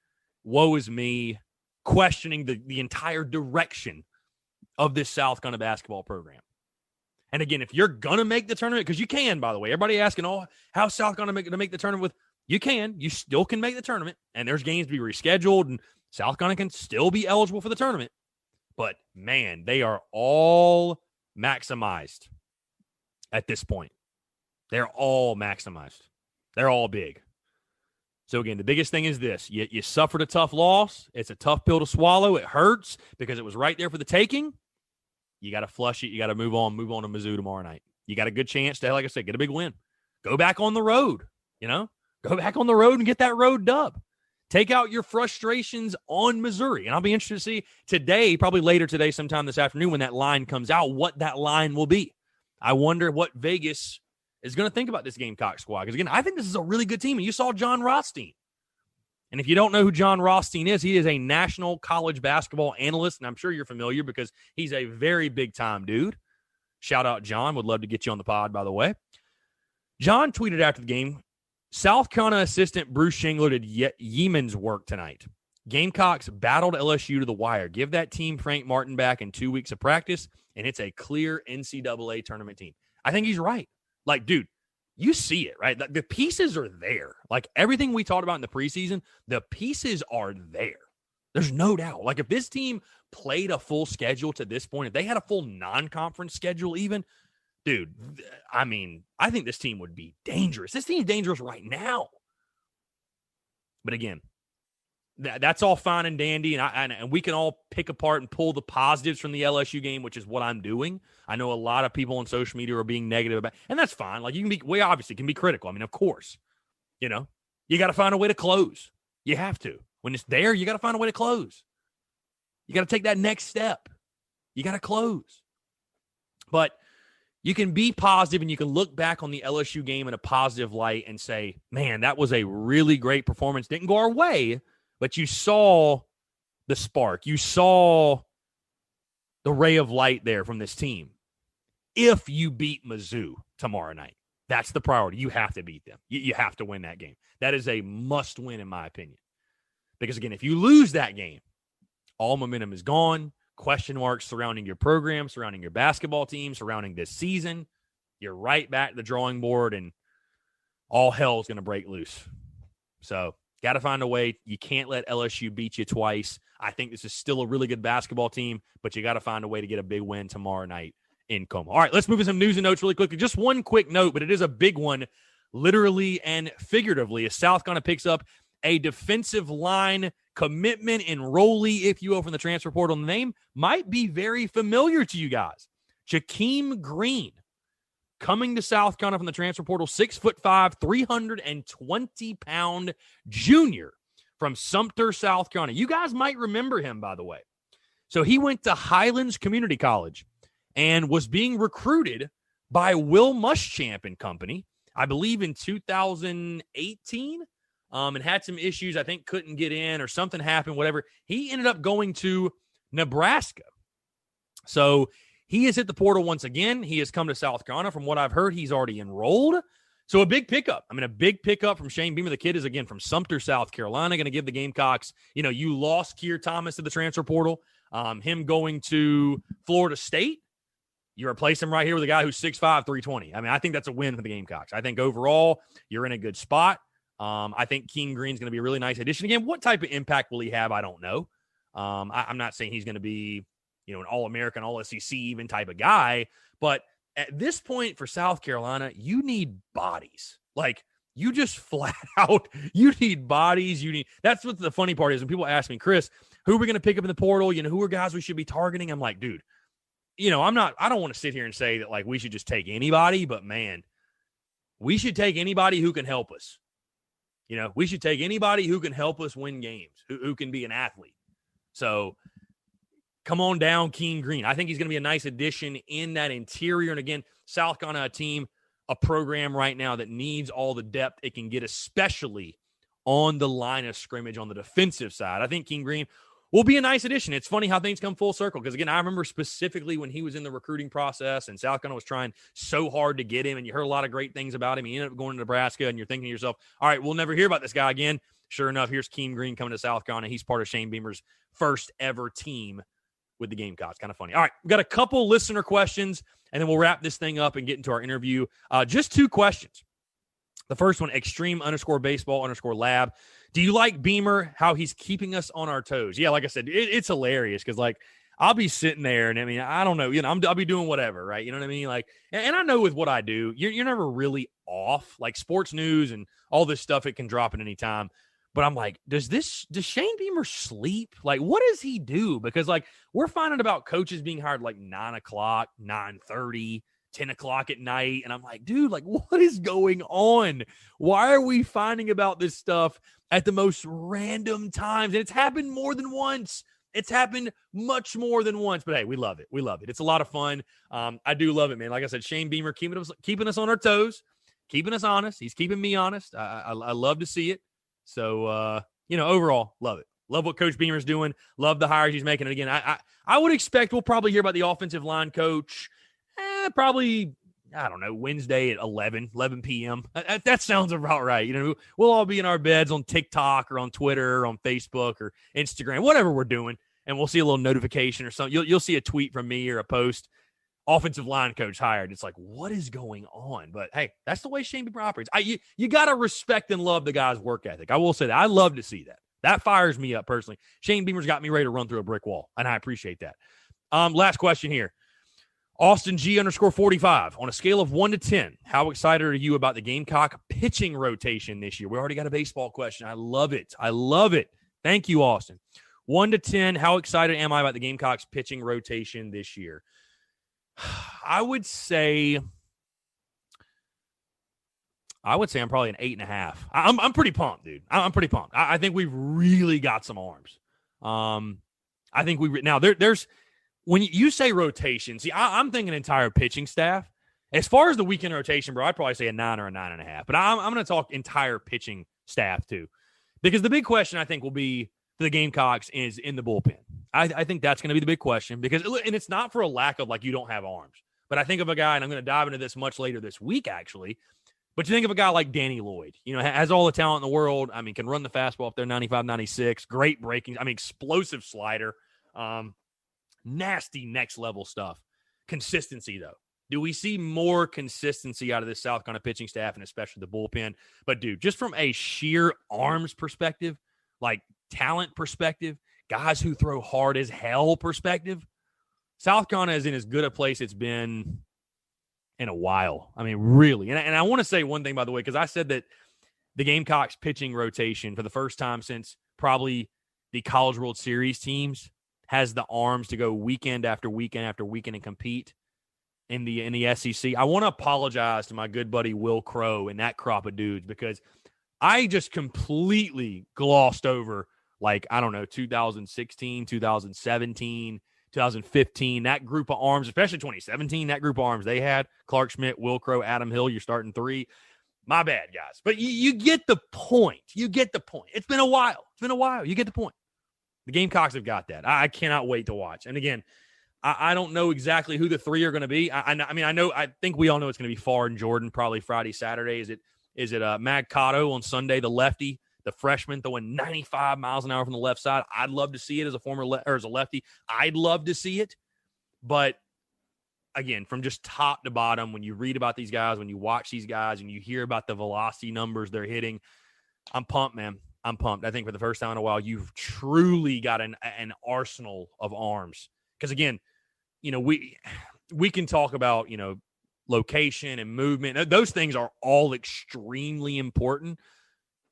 woe is me, questioning the entire direction of this South Carolina basketball program. And again, if you're going to make the tournament, because you can, by the way, everybody asking, how's South going to make the tournament with? You can. You still can make the tournament, and there's games to be rescheduled, and South Carolina can still be eligible for the tournament. But, man, they are all maximized at this point. They're all maximized. They're all big. So, again, the biggest thing is this. You suffered a tough loss. It's a tough pill to swallow. It hurts because it was right there for the taking. You got to flush it. You got to move on to Mizzou tomorrow night. You got a good chance to, like I said, get a big win. Go back on the road, Go back on the road and get that road dub. Take out your frustrations on Missouri. And I'll be interested to see today, probably later today, sometime this afternoon when that line comes out, what that line will be. I wonder what Vegas is going to think about this Gamecock squad. Because, again, I think this is a really good team. And you saw John Rothstein. And if you don't know who John Rothstein is, he is a national college basketball analyst, and I'm sure you're familiar because he's a very big-time dude. Shout out, John. Would love to get you on the pod, by the way. John tweeted after the game, South Carolina assistant Bruce Shingler did yeoman's work tonight. Gamecocks battled LSU to the wire. Give that team Frank Martin back in 2 weeks of practice, and it's a clear NCAA tournament team. I think he's right. Like, dude, you see it, right? The pieces are there. Like everything we talked about in the preseason, the pieces are there. There's no doubt. Like if this team played a full schedule to this point, if they had a full non-conference schedule even, dude, I mean, I think this team would be dangerous. This team's dangerous right now. But again, that's all fine and dandy, and we can all pick apart and pull the positives from the LSU game, which is what I'm doing. I know a lot of people on social media are being negative about, and that's fine. Like we obviously can be critical. I mean, of course, you got to find a way to close. You have to. When it's there, you got to find a way to close. You got to take that next step. You got to close. But you can be positive and you can look back on the LSU game in a positive light and say, man, that was a really great performance. Didn't go our way, but you saw the spark. You saw the ray of light there from this team. If you beat Mizzou tomorrow night, that's the priority. You have to beat them. You have to win that game. That is a must win, in my opinion. Because, again, if you lose that game, all momentum is gone. Question marks surrounding your program, surrounding your basketball team, surrounding this season. You're right back to the drawing board, and all hell is going to break loose. So, got to find a way. You can't let LSU beat you twice. I think this is still a really good basketball team, but you got to find a way to get a big win tomorrow night in Como. All right, let's move to some news and notes really quickly. Just one quick note, but it is a big one, literally and figuratively, as South Carolina picks up a defensive line commitment enrollee, if you will, from the transfer portal. The name might be very familiar to you guys. Keem Green, coming to South Carolina from the transfer portal, 6'5", 320-pound junior from Sumter, South Carolina. You guys might remember him, by the way. So he went to Highlands Community College and was being recruited by Will Muschamp and company, I believe in 2018, and had some issues. I think couldn't get in or something happened, whatever. He ended up going to Nebraska. So he has hit the portal once again. He has come to South Carolina. From what I've heard, he's already enrolled. So a big pickup. I mean, a big pickup from Shane Beamer. The kid is, again, from Sumter, South Carolina, going to give the Gamecocks, you lost Keir Thomas to the transfer portal. Him going to Florida State, you replace him right here with a guy who's 6'5", 320. I mean, I think that's a win for the Gamecocks. I think overall you're in a good spot. I think Keem Green's going to be a really nice addition. Again, what type of impact will he have? I don't know. I'm not saying he's going to be an All-American, All-SEC even type of guy. But at this point for South Carolina, you need bodies. Like, you just flat out, you need bodies. That's what the funny part is. When people ask me, Chris, who are we going to pick up in the portal? Who are guys we should be targeting? I'm like, dude, I don't want to sit here and say that, like, we should just take anybody. But, man, we should take anybody who can help us. We should take anybody who can help us win games, who can be an athlete. So, come on down, Keem Green. I think he's going to be a nice addition in that interior. And again, South Carolina team, a program right now that needs all the depth it can get, especially on the line of scrimmage on the defensive side. I think Keem Green will be a nice addition. It's funny how things come full circle because, again, I remember specifically when he was in the recruiting process and South Carolina was trying so hard to get him, and you heard a lot of great things about him. He ended up going to Nebraska, and you're thinking to yourself, all right, we'll never hear about this guy again. Sure enough, here's Keem Green coming to South Carolina. He's part of Shane Beamer's first ever team with the Gamecocks. Kind of funny. All right, we've got a couple listener questions, and then we'll wrap this thing up and get into our interview. Just two questions. The first one, extreme_baseball_lab. Do you like Beamer, how he's keeping us on our toes? Yeah, like I said, it's hilarious because, like, I'll be sitting there, and I mean, I don't know, I'll be doing whatever, right? You know what I mean? Like, and I know with what I do, you're never really off. Like, sports news and all this stuff, it can drop at any time. But I'm like, does Shane Beamer sleep? Like, what does he do? Because, like, we're finding about coaches being hired like 9 o'clock, 9:30, 10 o'clock at night. And I'm like, dude, like, what is going on? Why are we finding about this stuff at the most random times? And it's happened more than once. It's happened much more than once. But, hey, we love it. We love it. It's a lot of fun. I do love it, man. Like I said, Shane Beamer keeping us on our toes, keeping us honest. He's keeping me honest. I love to see it. So, overall, love it. Love what Coach Beamer's doing. Love the hires he's making. And again, I would expect we'll probably hear about the offensive line coach probably, I don't know, Wednesday at 11 p.m. That sounds about right. We'll all be in our beds on TikTok or on Twitter or on Facebook or Instagram, whatever we're doing, and we'll see a little notification or something. You'll see a tweet from me or a post. Offensive line coach hired. It's like, what is going on? But hey, that's the way Shane Beamer operates. You got to respect and love the guy's work ethic. I will say that. I love to see that. That fires me up personally. Shane Beamer's got me ready to run through a brick wall, and I appreciate that. Last question here. Austin G_45. On a scale of 1 to 10, how excited are you about the Gamecock pitching rotation this year? We already got a baseball question. I love it. I love it. Thank you, Austin. 1 to 10, how excited am I about the Gamecocks pitching rotation this year? I would say I'm probably an 8.5. I'm pretty pumped, dude. I'm pretty pumped. I think we've really got some arms. I think there's when you say rotation. See, I'm thinking entire pitching staff. As far as the weekend rotation, bro, I'd probably say a 9 or a 9.5. But I'm going to talk entire pitching staff too, because the big question I think will be for the Gamecocks is in the bullpen. I think that's going to be the big question and it's not for a lack of, like, you don't have arms. But I think of a guy, and I'm going to dive into this much later this week, actually. But you think of a guy like Danny Lloyd, has all the talent in the world. I mean, can run the fastball up there, 95, 96, great breaking. I mean, explosive slider, nasty next level stuff. Consistency, though. Do we see more consistency out of this South Carolina pitching staff and especially the bullpen? But, dude, just from a sheer arms perspective, like talent perspective, guys who throw hard as hell perspective, South Carolina is in as good a place it's been in a while. I mean, really. And I want to say one thing, by the way, because I said that the Gamecocks pitching rotation for the first time since probably the College World Series teams has the arms to go weekend after weekend after weekend and compete in the SEC. I want to apologize to my good buddy Will Crow and that crop of dudes because I just completely glossed over, like, I don't know, 2016, 2017, 2015, that group of arms, especially 2017, that group of arms they had, Clark Schmidt, Will Crow, Adam Hill, you're starting three. My bad, guys. But you get the point. You get the point. It's been a while. You get the point. The Gamecocks have got that. I cannot wait to watch. And again, I don't know exactly who the three are going to be. I think we all know it's going to be Farr and Jordan, probably Friday, Saturday. Is it Mag Cotto on Sunday, the lefty, the freshman throwing 95 miles an hour from the left side? I'd love to see it as a lefty. I'd love to see it. But again, from just top to bottom, when you read about these guys, when you watch these guys, and you hear about the velocity numbers they're hitting, I'm pumped, man. I'm pumped. I think for the first time in a while, you've truly got an arsenal of arms. Because again, we can talk about, location and movement. Those things are all extremely important.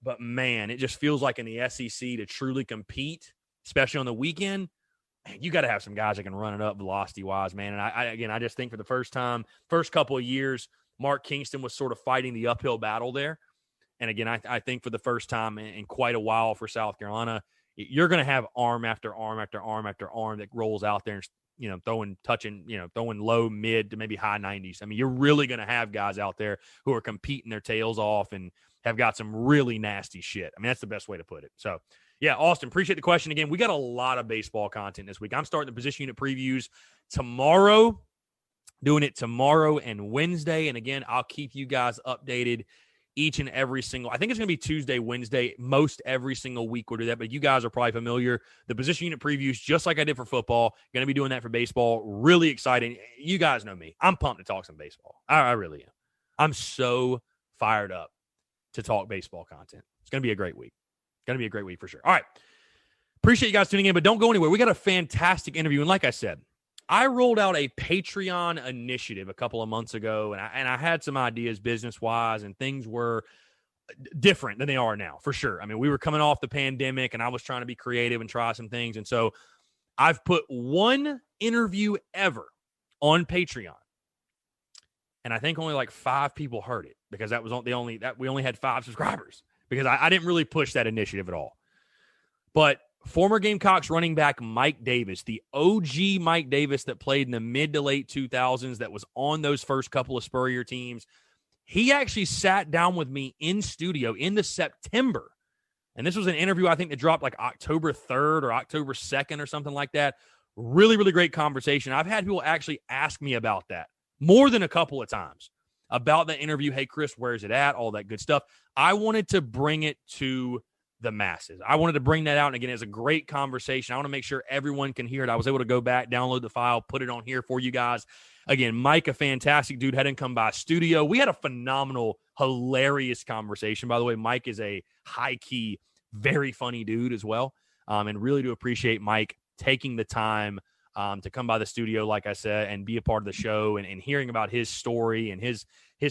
But, man, it just feels like in the SEC to truly compete, especially on the weekend, man, you got to have some guys that can run it up velocity-wise, man. And, I just think for the first couple of years, Mark Kingston was sort of fighting the uphill battle there. And, again, I think for the first time in quite a while for South Carolina, you're going to have arm after arm after arm after arm that rolls out there and, throwing low, mid to maybe high 90s. I mean, you're really going to have guys out there who are competing their tails off and have got some really nasty shit. I mean, that's the best way to put it. So, yeah, Austin, appreciate the question again. We got a lot of baseball content this week. I'm starting the position unit previews tomorrow, doing it tomorrow and Wednesday. And, again, I'll keep you guys updated each and every single – I think it's going to be Tuesday, Wednesday. Most every single week we'll do that. But you guys are probably familiar. The position unit previews, just like I did for football, going to be doing that for baseball. Really exciting. You guys know me. I'm pumped to talk some baseball. I really am. I'm so fired up to talk baseball content. It's going to be a great week. Going to be a great week for sure. All right. Appreciate you guys tuning in, but don't go anywhere. We got a fantastic interview. And like I said, I rolled out a Patreon initiative a couple of months ago, and I had some ideas business-wise, and things were different than they are now, for sure. I mean, we were coming off the pandemic, and I was trying to be creative and try some things. And so I've put one interview ever on Patreon, and I think only like 5 people heard it because that was we only had 5 subscribers because I didn't really push that initiative at all. But former Gamecocks running back Mike Davis, the OG Mike Davis that played in the mid to late 2000s, that was on those first couple of Spurrier teams, he actually sat down with me in studio in the September. And this was an interview I think that dropped like October 3rd or October 2nd or something like that. Really, really great conversation. I've had people actually ask me about that more than a couple of times about the interview. Hey, Chris, where's it at? All that good stuff. I wanted to bring it to the masses. I wanted to bring that out. And again, it's a great conversation. I want to make sure everyone can hear it. I was able to go back, download the file, put it on here for you guys. Again, Mike, a fantastic dude, had him come by studio. We had a phenomenal, hilarious conversation. By the way, Mike is a high-key, very funny dude as well. And really do appreciate Mike taking the time to come by the studio, like I said, and be a part of the show and hearing about his story and his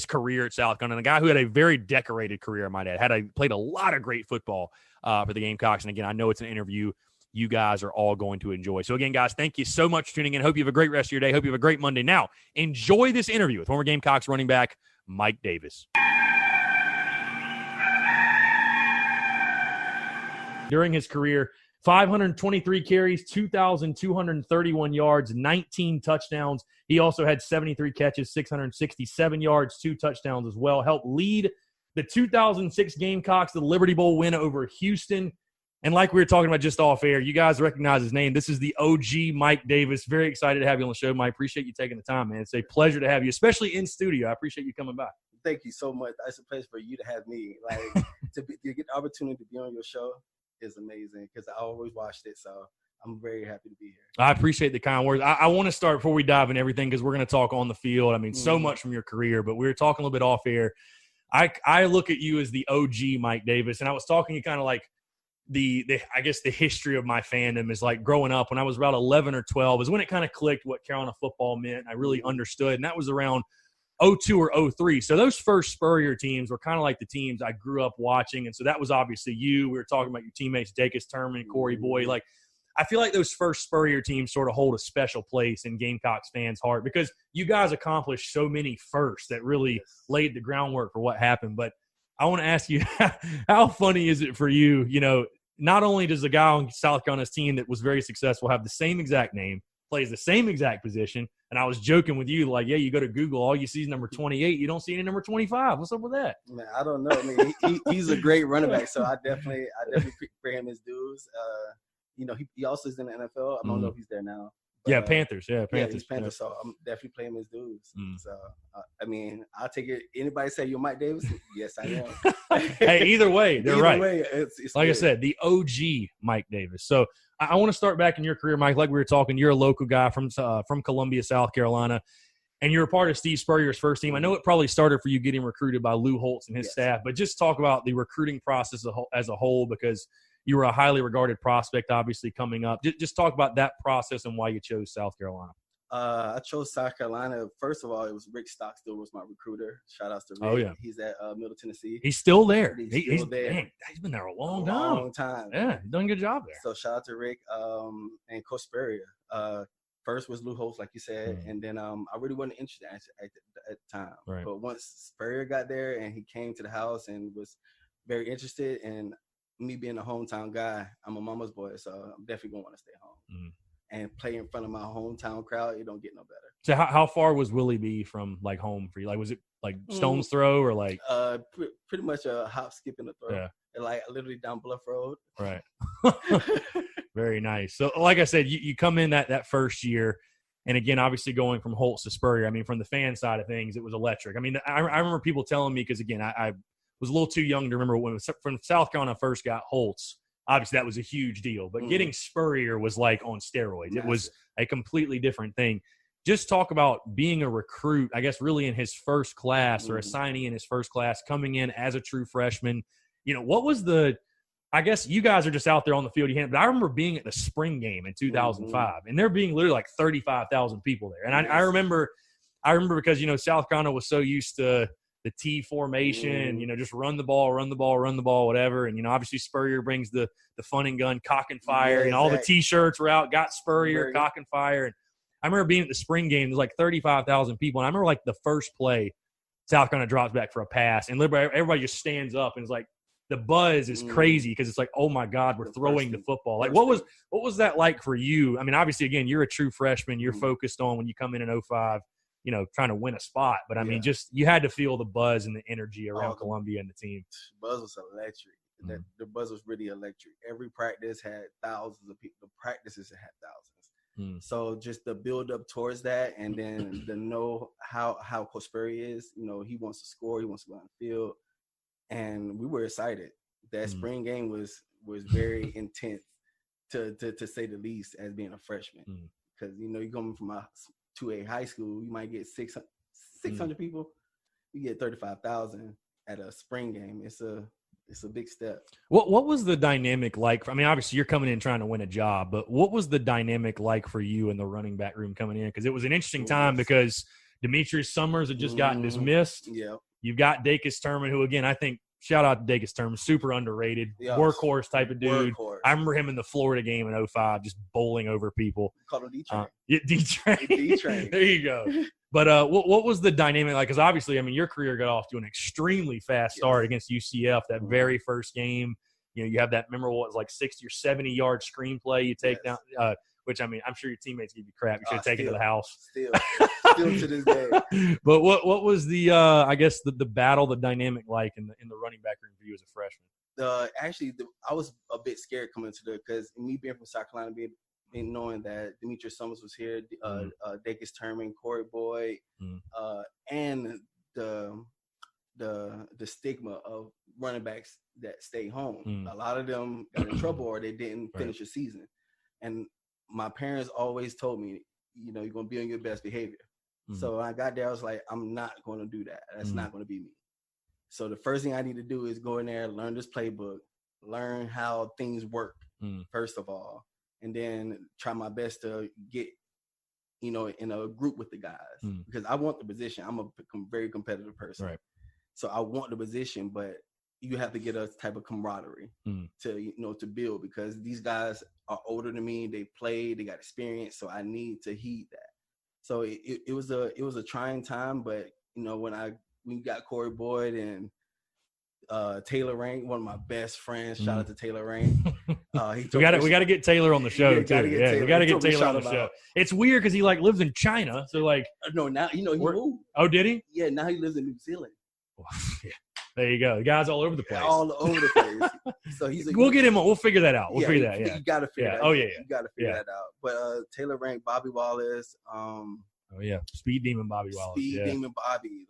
career at South Carolina. A guy who had a very decorated career, I might add, played a lot of great football for the Gamecocks. And again, I know it's an interview you guys are all going to enjoy. So again, guys, thank you so much for tuning in. Hope you have a great rest of your day. Hope you have a great Monday. Now, enjoy this interview with former Gamecocks running back Mike Davis. During his career, 523 carries, 2,231 yards, 19 touchdowns. He also had 73 catches, 667 yards, 2 touchdowns as well. Helped lead the 2006 Gamecocks to the Liberty Bowl win over Houston. And like we were talking about just off air, you guys recognize his name. This is the OG Mike Davis. Very excited to have you on the show, Mike. Appreciate you taking the time, man. It's a pleasure to have you, especially in studio. I appreciate you coming by. Thank you so much. It's a pleasure for you to have me. Like to get the opportunity to be on your show is amazing because I always watched it. So I'm very happy to be here. I appreciate the kind words. I want to start before we dive in everything because we're going to talk on the field. I mean, so much from your career, but we were talking a little bit off air. I look at you as the OG Mike Davis, and I was talking to you kind of like I guess the history of my fandom is like growing up when I was about 11 or 12 is when it kind of clicked what Carolina football meant. I really understood, and that was around 02 or 03. So those first Spurrier teams were kind of like the teams I grew up watching, and so that was obviously you. We were talking about your teammates, Dacus Turman, Corey Boyd. Like, I feel like those first Spurrier teams sort of hold a special place in Gamecocks fans' heart because you guys accomplished so many firsts that really laid the groundwork for what happened. But I want to ask you, how funny is it for you, not only does the guy on South Carolina's team that was very successful have the same exact name, plays the same exact position, and I was joking with you, like, yeah, you go to Google, all you see is number 28. You don't see any number 25. What's up with that? Man, I don't know. I mean, he's a great running back, so I definitely pay him his dues. He also is in the NFL. I don't know if he's there now. But, Panthers. Yeah, Panthers. Yeah, he's Panthers, so I'm definitely playing his dues. So, I'll take it. Anybody say you're Mike Davis? Yes, I am. Hey, either way, they're right. Either way, it's like good. I said, the OG Mike Davis. So I want to start back in your career, Mike. Like we were talking, you're a local guy from Columbia, South Carolina, and you're a part of Steve Spurrier's first team. I know it probably started for you getting recruited by Lou Holtz and his staff, but just talk about the recruiting process as a whole because – you were a highly regarded prospect, obviously, coming up. Just talk about that process and why you chose South Carolina. I chose South Carolina. First of all, it was Rick Stockstill was my recruiter. Shout out to Rick. Oh, yeah. He's at Middle Tennessee. He's still there. He's still there. Dang, he's been there a long time. Yeah, he's done a good job there. So shout out to Rick and Coach Spurrier. First was Lou Holtz, like you said, and then I really wasn't interested at the time. Right. But once Spurrier got there and he came to the house and was very interested, and me being a hometown guy, I'm a mama's boy, so I'm definitely going to want to stay home. And play in front of my hometown crowd, it don't get no better. So how far was Willie B from, like, home for you? Like, was it, like, stone's throw or, like? Pretty much a hop, skip, and a throw. Yeah. Like, literally down Bluff Road. Right. Very nice. So, like I said, you come in that first year, and, again, obviously going from Holtz to Spurrier, I mean, from the fan side of things, it was electric. I mean, I remember people telling me, because, again, I was a little too young to remember when South Carolina first got Holtz. Obviously, that was a huge deal. But getting Spurrier was like on steroids. Massive. It was a completely different thing. Just talk about being a recruit, I guess, really in his first class or a signee in his first class, coming in as a true freshman. What was I guess you guys are just out there on the field. But I remember being at the spring game in 2005, and there being literally like 35,000 people there. And I remember because, South Carolina was so used to the T formation, just run the ball, whatever. And, obviously Spurrier brings the fun and gun, cock and fire, and all the T-shirts were out, got Spurrier, cock and fire. And I remember being at the spring game, there's like 35,000 people. And I remember, like, the first play, South Carolina drops back for a pass, and everybody just stands up, and it's like the buzz is crazy because it's like, oh, my God, we're throwing the football. Like, what was that like for you? I mean, obviously, again, you're a true freshman. You're focused on when you come in 05. Trying to win a spot. But, I mean, just you had to feel the buzz and the energy around Columbia and the team. Buzz was electric. The buzz was really electric. Every practice had thousands of people. The practices had thousands. So just the build up towards that, and then the know how Coach Spurrier is. He wants to score. He wants to go on the field. And we were excited. That spring game was very intense, to say the least, as being a freshman. Because, you're coming from to a high school, you might get 600 people. You get 35,000 at a spring game. It's a big step. What was the dynamic like? I mean, obviously you're coming in trying to win a job, but what was the dynamic like for you in the running back room coming in? Because it was an interesting time because Demetrius Summers had just gotten dismissed. Yeah, you've got Dacus Turman, who, again, I think, shout out to Dacus Turman, super underrated, workhorse type of dude. Workhorse. I remember him in the Florida game in 05 just bowling over people. Called him D-Train. D-Train. D-Train. There you go. But what was the dynamic like? Because obviously, I mean, your career got off to an extremely fast start against UCF, that very first game. You have that memorable, it's like 60 or 70-yard screenplay you take down, which, I mean, I'm sure your teammates give you crap. You should have taken it to the house. Still to this day. But what was the I guess the battle, the dynamic like in the running back room for you as a freshman? Actually, I was a bit scared coming into because me being from South Carolina, being knowing that Demetrius Summers was here, Dacus Turman, Corey Boyd, and the stigma of running backs that stay home. A lot of them got in trouble or they didn't finish the season. And my parents always told me, you're going to be on your best behavior. So when I got there, I was like, I'm not going to do that. That's not going to be me. So the first thing I need to do is go in there, learn this playbook, learn how things work first of all, and then try my best to get, in a group with the guys because I want the position. I'm a very competitive person, right? So I want the position, but you have to get a type of camaraderie to build, because these guys are older than me. They played, they got experience, so I need to heed that. So it was a trying time, but when we got Corey Boyd and Taylor Rank, one of my best friends. Shout out to Taylor Rank. We got to get Taylor on the show too. We got to get Taylor on the show. It's weird because he lives in China, so no, now he moved. Oh, did he? Yeah, now he lives in New Zealand. Yeah. There you go. The guy's all over the place. All over the place. So we'll get him. We'll figure that out. We'll figure that. Yeah, you got to figure that. Oh yeah, you got to figure that out. But Taylor Rank, Bobby Wallace. Oh yeah, Speed Demon Bobby Wallace. Demon Bobby,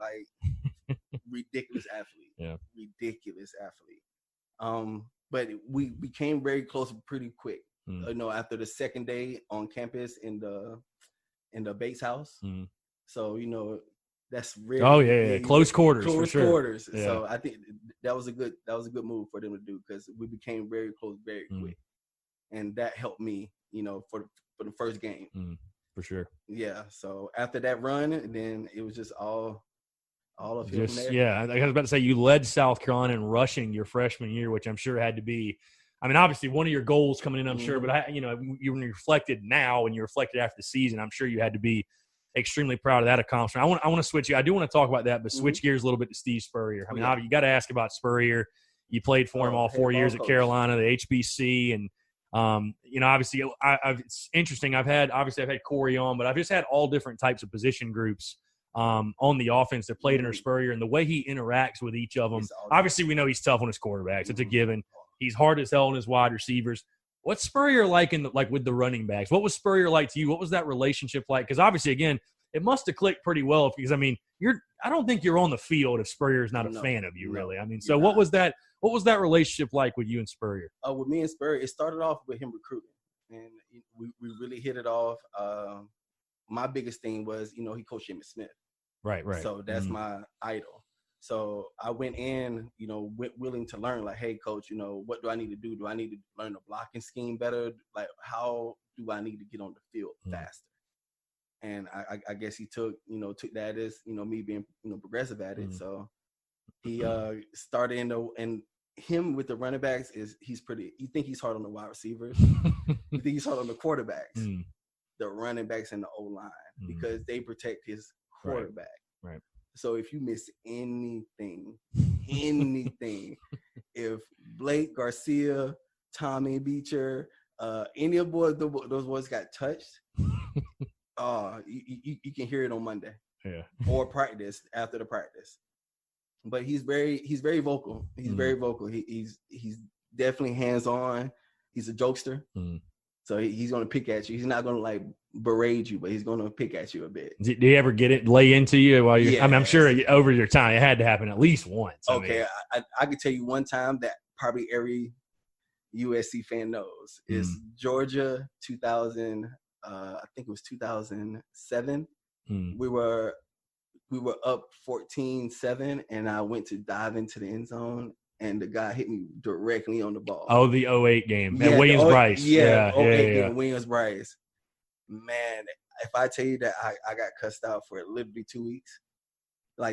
ridiculous athlete. Yeah, ridiculous athlete. But we became very close pretty quick. After the second day on campus in the Bates house. So that's really close quarters. Quarters. Yeah. So I think that was a good move for them to do, because we became very close very quick, and that helped me for the first game. For sure. Yeah. So after that run, then it was just all of him there. Yeah, I was about to say, you led South Carolina in rushing your freshman year, which I'm sure had to be, obviously one of your goals coming in, I'm sure, but when you reflected now and you reflected after the season, I'm sure you had to be extremely proud of that accomplishment. I want to switch. I do want to talk about that, but switch gears a little bit to Steve Spurrier. You got to ask about Spurrier. You played for him all 4 years at Carolina, the HBC, and obviously, it's interesting. I've had Corey on, but I've just had all different types of position groups on the offense that played under Spurrier, and the way he interacts with each of them. Obviously, we know he's tough on his quarterbacks. It's a given. He's hard as hell on his wide receivers. What's Spurrier like with the running backs? What was Spurrier like to you? What was that relationship like? Because obviously, again, it must have clicked pretty well. Because I don't think you're on the field if Spurrier is not a fan of you, really. So what was that? What was that relationship like with you and Spurrier? With me and Spurrier, it started off with him recruiting, and we really hit it off. My biggest thing was, he coached Emmitt Smith. Right. So that's my idol. So I went in, willing to learn, hey, coach, what do I need to do? Do I need to learn the blocking scheme better? How do I need to get on the field faster? And I guess he took that as, me being, progressive at it. So he started and him with the running backs you think he's hard on the wide receivers. You think he's hard on the quarterbacks, the running backs and the O-line, because they protect his quarterback. Right. So if you miss anything, if Blake, Garcia, Tommy Beecher, any of those boys got touched, you can hear it on Monday. Yeah. Or practice, after the practice. But he's very vocal. He's very vocal. He's definitely hands-on. He's a jokester. So he's going to pick at you. He's not going to berate you, but he's going to pick at you a bit. Did you ever get it lay into you while you're? Yes. I'm sure over your time it had to happen at least once. Okay, I could tell you one time that probably every USC fan knows is Georgia 2000. I think it was 2007. We were up 14-7, and I went to dive into the end zone, and the guy hit me directly on the ball. Oh, the 08 game at Williams-Brice. Yeah, 08 game at Williams-Brice. Man, if I tell you that I got cussed out for literally 2 weeks,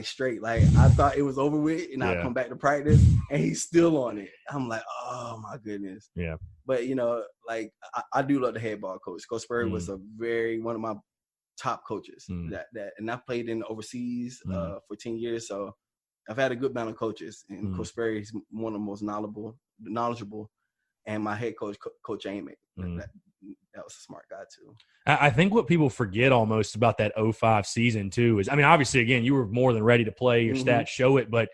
straight. I thought it was over with, and I come back to practice, and he's still on it. I'm like, oh, my goodness. Yeah. But, I do love the head ball coach. Coach Spurrier was one of my top coaches. And I played in overseas for 10 years, so I've had a good amount of coaches, and Coach Spurrier is one of the most knowledgeable, and my head coach, Coach Amick, that was a smart guy too. I think what people forget almost about that 05 season too is, obviously, again, you were more than ready to play. Your stats show it, but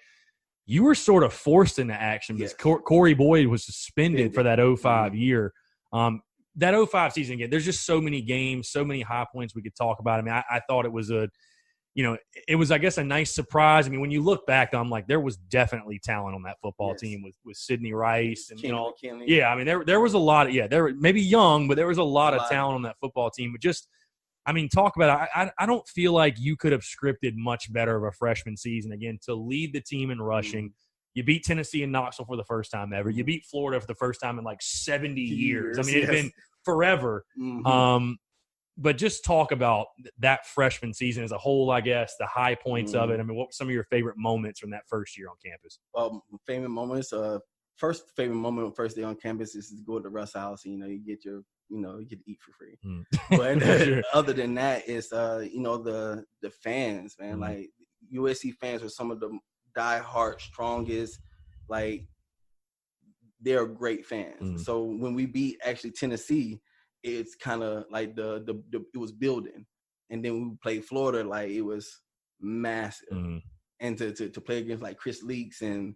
you were sort of forced into action because Corey Boyd was suspended for that 05 year. That 05 season, again, there's just so many games, so many high points we could talk about. I thought it was I guess, a nice surprise. When you look back, I'm like, there was definitely talent on that football team with Sidney Rice and McKinley. Yeah, there was a lot of there were maybe young, but there was a lot of talent on that football team. But just, talk about it. I don't feel like you could have scripted much better of a freshman season. Again, to lead the team in rushing, You beat Tennessee in Knoxville for the first time ever. You beat Florida for the first time in like 70 years. I mean, it's been forever. Mm-hmm. But just talk about that freshman season as a whole, I guess, the high points of it. I mean, what were some of your favorite moments from that first year on campus? Favorite moments, first favorite moment first day on campus is to go to Russ House and, you get your, you get to eat for free. But Sure. other than that, it's, the fans, man. Like, USC fans are some of the diehard, strongest, like, they're great fans. So when we beat actually Tennessee, it's kind of like it was building, and then we played Florida, like it was massive, and to play against like Chris Leaks and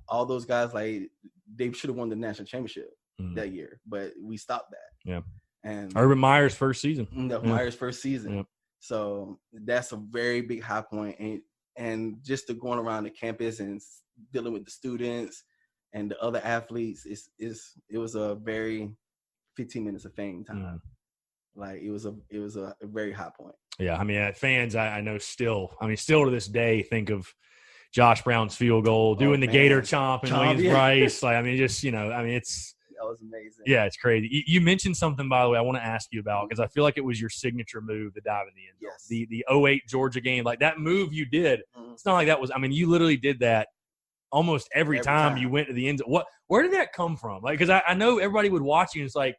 all those guys, like they should have won the national championship that year, but we stopped that. Yeah, and Urban Meyer's first season. Meyer's first season. Yeah. So that's a very big high point, and just to going around the campus and dealing with the students and the other athletes, it was a very 15 minutes of fame time. Like it was a very high point. Yeah, I mean, fans, I know still to this day think of Josh Brown's field goal, doing the Gator chomp and Williams Bryce. Like, I mean, just it's that was amazing. Yeah, it's crazy. You mentioned something, by the way, I want to ask you about, because I feel like it was your signature move, the dive in the end zone. Yes. The 08 Georgia game, like that move you did. It's not like that was. I mean, you literally did that almost every time you went to the end zone. Where did that come from? Like, because I know everybody would watch you, and it's like,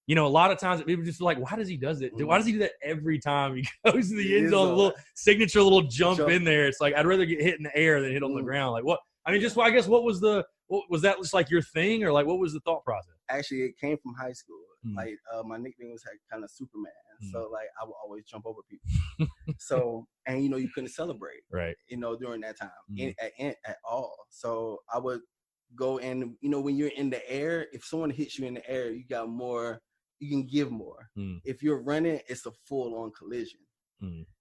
a lot of times people just like, why does he does it? Why does he do that every time he goes to the end zone? A little signature, little jump in there. It's like, I'd rather get hit in the air than hit on the ground. Like, what? I mean, I guess what was that just like your thing, or like what was the thought process? Actually, it came from high school. Like my nickname was kind of Superman, so like I would always jump over people. So, and you couldn't celebrate, right? During that time at all. So I would go, and when you're in the air, if someone hits you in the air, you got more. You can give more. If you're running, it's a full-on collision.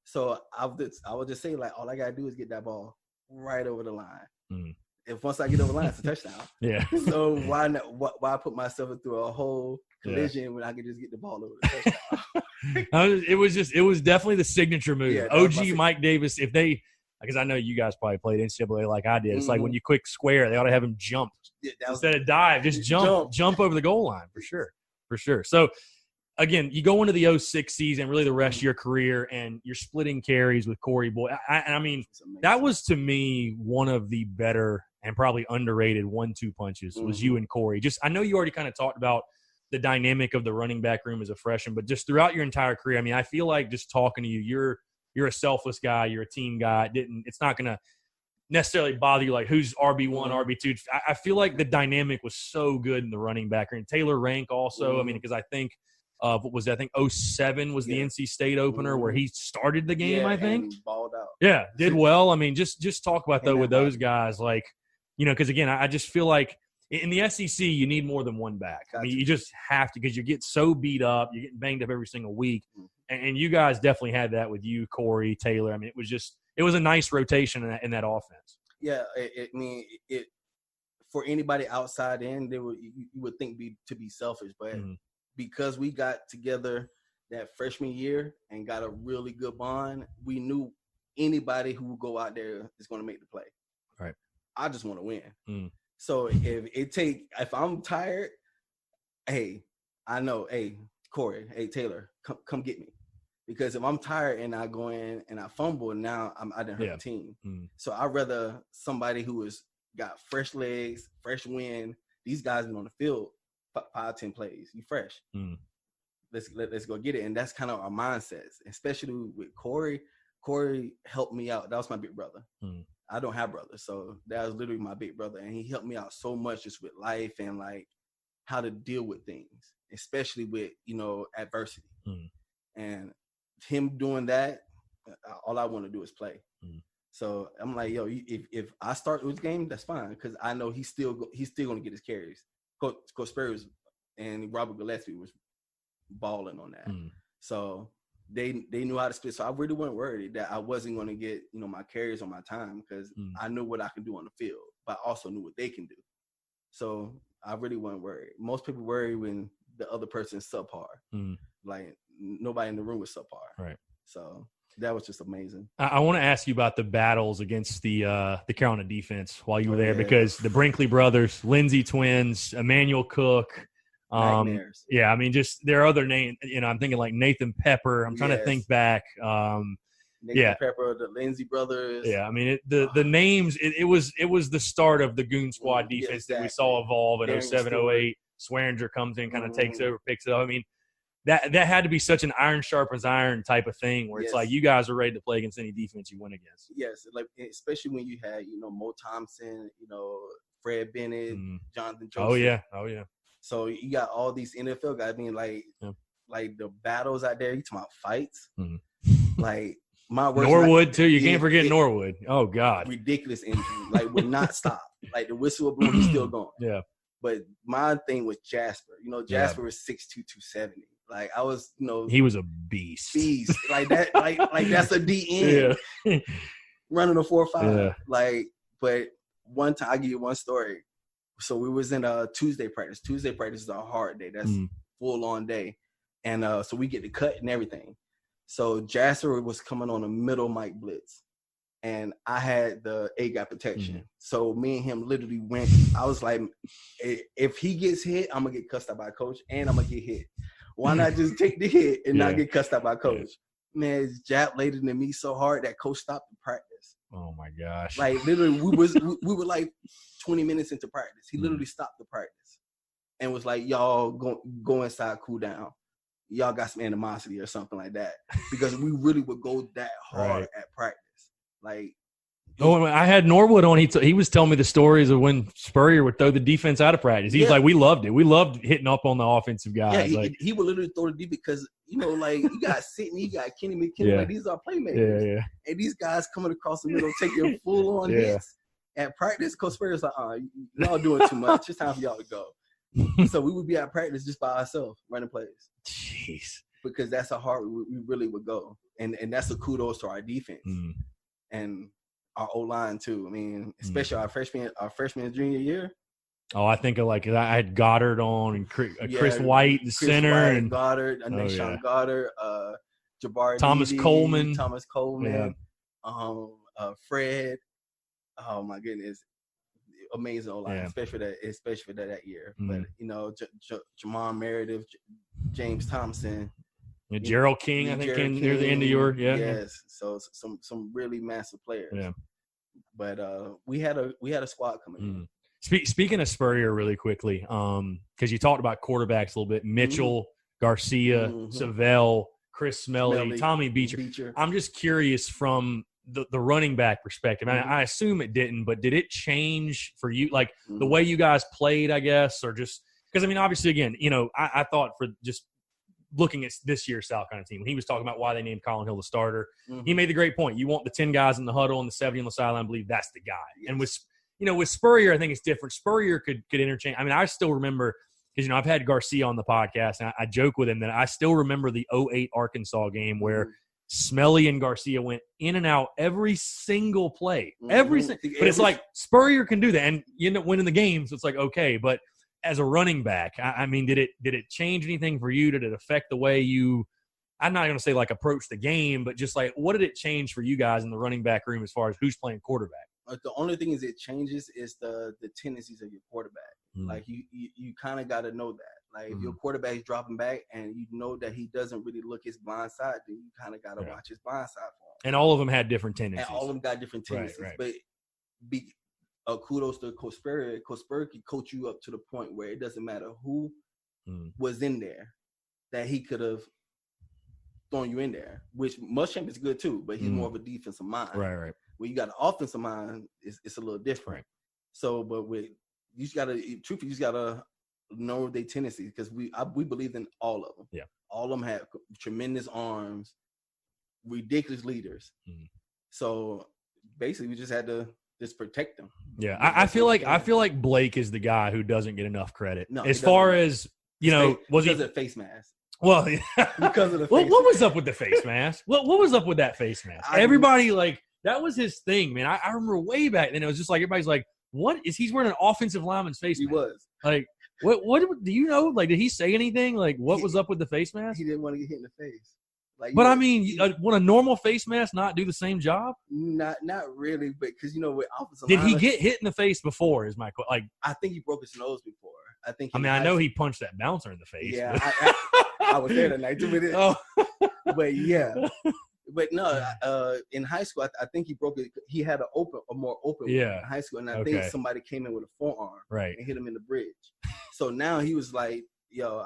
So I would just say, like, all I gotta do is get that ball right over the line. If once I get over the line, it's a touchdown. Yeah. So why not? Why put myself through a whole collision when I could just get the ball over the touchdown? It was definitely the signature move. Yeah, OG Mike Davis, because I know you guys probably played NCAA like I did. It's like when you quick square, they ought to have him jump instead of dive. Just jump over the goal line for sure. For sure. So, again, you go into the 06 season, really the rest of your career, and you're splitting carries with Corey Boyd. I mean, that was, to me, one of the better and probably underrated 1-2 punches was you and Corey. I know you already kind of talked about the dynamic of the running back room as a freshman, but just throughout your entire career, I mean, I feel like just talking to you, you're a selfless guy. You're a team guy. It's not going to necessarily bother you, like who's RB1, RB2. I feel like the dynamic was so good in the running back. And Taylor Rank also, I mean, because I think what was it? I think 07 was the NC State opener where he started the game, I think. And balled out. Yeah, did well. I mean, just talk about, though, with those guys, like, because, again, I just feel like in the SEC, you need more than one back. I mean, you just have to, because you get so beat up. You're getting banged up every single week. And you guys definitely had that with you, Corey, Taylor. I mean, it was a nice rotation in that offense. Yeah, it for anybody outside in, you would think to be selfish, but because we got together that freshman year and got a really good bond, we knew anybody who would go out there is going to make the play. Right. I just want to win. So if I'm tired, hey, I know, hey, Corey, hey, Taylor, come get me. Because if I'm tired and I go in and I fumble, now I didn't hurt the team. So I'd rather somebody who has got fresh legs, fresh wind. These guys been on the field 5-10 plays. You fresh. Let's go get it. And that's kind of our mindsets, especially with Corey. Corey helped me out. That was my big brother. I don't have brothers, so that was literally my big brother, and he helped me out so much just with life and like how to deal with things, especially with adversity. And him doing that, all I want to do is play. So I'm like, yo, if I start this game, that's fine, because I know he's still going to get his carries. Coach Spurrier and Robert Gillespie was balling on that. So they knew how to split. So I really wasn't worried that I wasn't going to get my carries on my time, because I knew what I can do on the field, but I also knew what they can do. So I really wasn't worried. Most people worry when the other person's subpar. Like nobody in the room was subpar. Right. So That was just amazing. I want to ask you about the battles against the Carolina defense while you were there, because the Brinkley brothers, Lindsey twins, Emmanuel Cook. Nightmares. Yeah, I mean, just there are other names. I'm thinking like Nathan Pepper. I'm trying to think back. Nathan Pepper, the Lindsey brothers. Yeah, I mean, the names. It was the start of the Goon Squad defense that we saw evolve in 07, 08. Swearinger comes in, kind of takes over, picks it up. I mean, that had to be such an iron sharpens iron type of thing where it's like you guys are ready to play against any defense you win against. Yes, like especially when you had Mo Thompson, Fred Bennett, Jonathan Joseph. Oh yeah. So you got all these NFL guys being like the battles out there. You talking about fights? Like my worst Norwood too. You can't forget Norwood. Oh God, ridiculous injury. Like would not stop. Like the whistle would blow, he's still going. Yeah. But my thing was Jasper. Jasper was 6'2", 270. Like I was, he was a beast. Like that. Like that's a DN running a 4.5. Yeah. Like, but one time I give you one story. So we was in a Tuesday practice. Tuesday practice is a hard day. That's full on day, and so we get the cut and everything. So Jasper was coming on a middle mic blitz, and I had the A-gap protection. So me and him literally went. I was like, if he gets hit, I'm gonna get cussed out by coach, and I'm gonna get hit. Why not just take the hit and not get cussed out by coach? Man, Jap laid it in me so hard that coach stopped the practice. Oh my gosh! Like literally, we were like 20 minutes into practice. He literally stopped the practice and was like, "Y'all go inside, cool down. Y'all got some animosity or something like that," because we really would go that hard at practice. Like, I had Norwood on. He was telling me the stories of when Spurrier would throw the defense out of practice. He's like, we loved it. We loved hitting up on the offensive guys. Yeah, he would literally throw the D because, like, you got Sidney, you got Kenny McKinney. Like, these are playmakers. Yeah. And these guys coming across the middle, taking full-on hits. At practice, Coach Spurrier's like, y'all doing too much. It's time for y'all to go. So we would be at practice just by ourselves, running plays. Jeez. Because that's how hard we really would go. And that's a kudos to our defense. And our O-line too. I mean, especially our freshman and junior year. Oh, I think of I had Goddard on and Chris White, the center, White, and Goddard, Sean Goddard, Jabari Thomas Coleman, Fred. Oh my goodness, amazing O-line, especially for that year. But Jamar Meredith, James Thompson. Gerald King, I think, near the end of your So some really massive players. Yeah, but we had a squad coming in. Speaking of Spurrier, really quickly, because you talked about quarterbacks a little bit, Mitchell, Garcia, Savell, Chris Smelly, Tommy Beecher. I'm just curious from the running back perspective. I assume it didn't, but did it change for you, like the way you guys played, I guess, or just because obviously, again, I thought for just looking at this year's South Carolina team, when he was talking about why they named Colin Hill the starter, he made the great point. You want the 10 guys in the huddle and the 70 on the sideline, believe that's the guy. Yes. And with Spurrier, I think it's different. Spurrier could interchange. I still remember, because I've had Garcia on the podcast, and I joke with him that I still remember the 08 Arkansas game where Smelly and Garcia went in and out every single play. But it's like Spurrier can do that, and you end up winning the game, so it's like, okay, but as a running back, did it change anything for you? Did it affect the way you, I'm not going to say like approach the game, but just like what did it change for you guys in the running back room as far as who's playing quarterback? The only thing is it changes is the tendencies of your quarterback. Like you kind of got to know that. Like if your quarterback is dropping back and you know that he doesn't really look his blind side, then you kind of got to watch his blind side for him. And all of them had different tendencies. And all of them got different tendencies. Right. But kudos to Coach Spurrier. Coach Spurrier can coach you up to the point where it doesn't matter who was in there, that he could have thrown you in there, which Muschamp is good too, but he's more of a defensive mind. Right. When you got an offensive mind, it's a little different. Right. So, but you just gotta know their tendencies, because we believe in all of them. Yeah. All of them have tremendous arms, ridiculous leaders. So basically, we just had to just protect them. Yeah, I feel like Blake is the guy who doesn't get enough credit. No, as far as was because of face mask. Well, because of the face what was up with the face mask? What was up with that face mask? Everybody that was his thing, man. I remember way back then. It was just like everybody's like, "What is he's wearing an offensive lineman's face mask?" He was like, "What do you know? Like, did he say anything? Like, what was up with the face mask?" He didn't want to get hit in the face. Like, but I mean, would a normal face mask not do the same job? Not really, but because with offensive did linemen, he get hit in the face before? Is my like? I think he broke his nose before. I know he punched that bouncer in the face. Yeah, I was there tonight too. But yeah, but no, in high school, I think he broke it. He had a more open one in high school, and I think somebody came in with a forearm and hit him in the bridge. So now he was like, "Yo,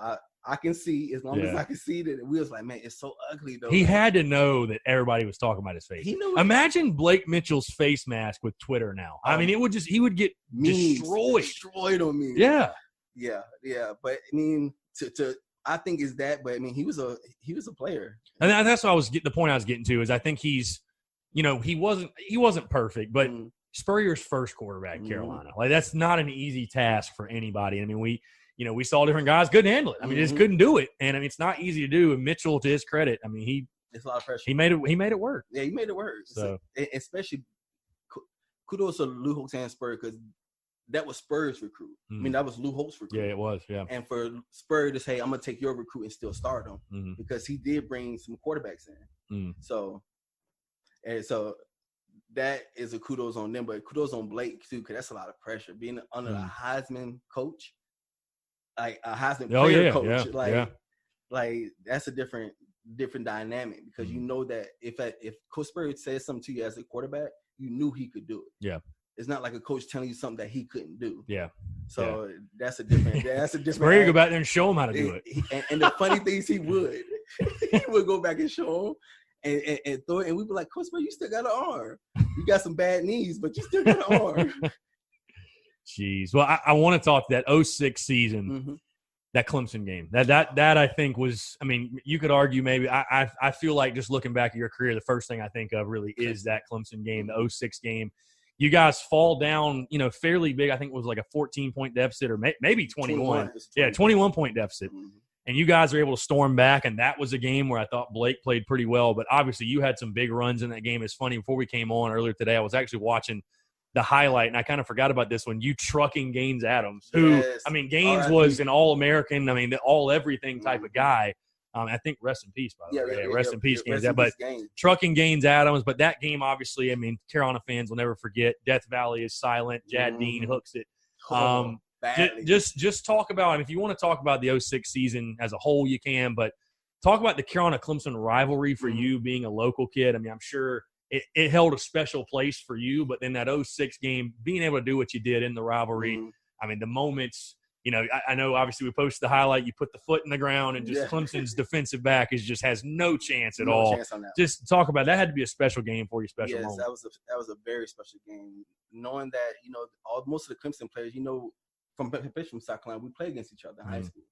I can see as long as I can see that." We was like, "Man, it's so ugly though." He had to know that everybody was talking about his face. He knew. Imagine Blake Mitchell's face mask with Twitter now. I mean, he would get destroyed on me. Yeah. Yeah. But I mean, I think is that. But I mean, he was a player, and that's what the point I was getting to is I think he's, he wasn't perfect, but Spurrier's first quarterback, Carolina, like that's not an easy task for anybody. I mean, we saw different guys couldn't handle it. I mean, just couldn't do it, and I mean, it's not easy to do. And Mitchell, to his credit, I mean, it's a lot of pressure. He made it work. Yeah, he made it work. So especially kudos to Lou Holtz and Spurs because that was Spurs' recruit. I mean, that was Lou Holt's recruit. Yeah, it was. Yeah. And for Spurs to say, I'm gonna take your recruit and still start him because he did bring some quarterbacks in. So that is a kudos on them, but kudos on Blake too because that's a lot of pressure being under a Heisman coach, like a Heisman player coach. Like that's a different dynamic because you know that if Coach Spurrier says something to you as a quarterback, you knew he could do it. Yeah. It's not like a coach telling you something that he couldn't do. Yeah. So that's a different. Spurrier go back there and show him how to do it. And the funny things he would go back and show him and throw it, and we'd be like, Coach Spurrier, you still got an arm. You got some bad knees, but you still got an arm. Jeez. Well, I want to talk that 06 season. That Clemson game, that I think was, I mean, you could argue maybe, I feel like just looking back at your career, the first thing I think of really is that Clemson game, the 06 game. You guys fall down, fairly big. I think it was like a 14-point deficit or maybe 21. Yeah, 21-point deficit. And you guys are able to storm back, and that was a game where I thought Blake played pretty well. But obviously you had some big runs in that game. It's funny, before we came on earlier today, I was actually watching the highlight, and I kind of forgot about this one. You trucking Gaines Adams, who, I mean, Gaines was an All-American, I mean, the all-everything type of guy. I think rest in peace, by the way. Rest in peace, Gaines. But trucking Gaines Adams, but that game, obviously, I mean, Carolina fans will never forget. Death Valley is silent. Jad Dean hooks it. Just talk about, I mean, if you want to talk about the 06 season as a whole, you can, but talk about the Carolina-Clemson rivalry for you being a local kid. I mean, I'm sure it held a special place for you, but then that 06 game, being able to do what you did in the rivalry, I mean, the moments, I know obviously we posted the highlight, you put the foot in the ground and just Clemson's defensive back has no chance at all. Chance on that. Just talk about that. Had to be a special game for you, special moment. That was a very special game. Knowing that, most of the Clemson players, from South Carolina, we play against each other in high school.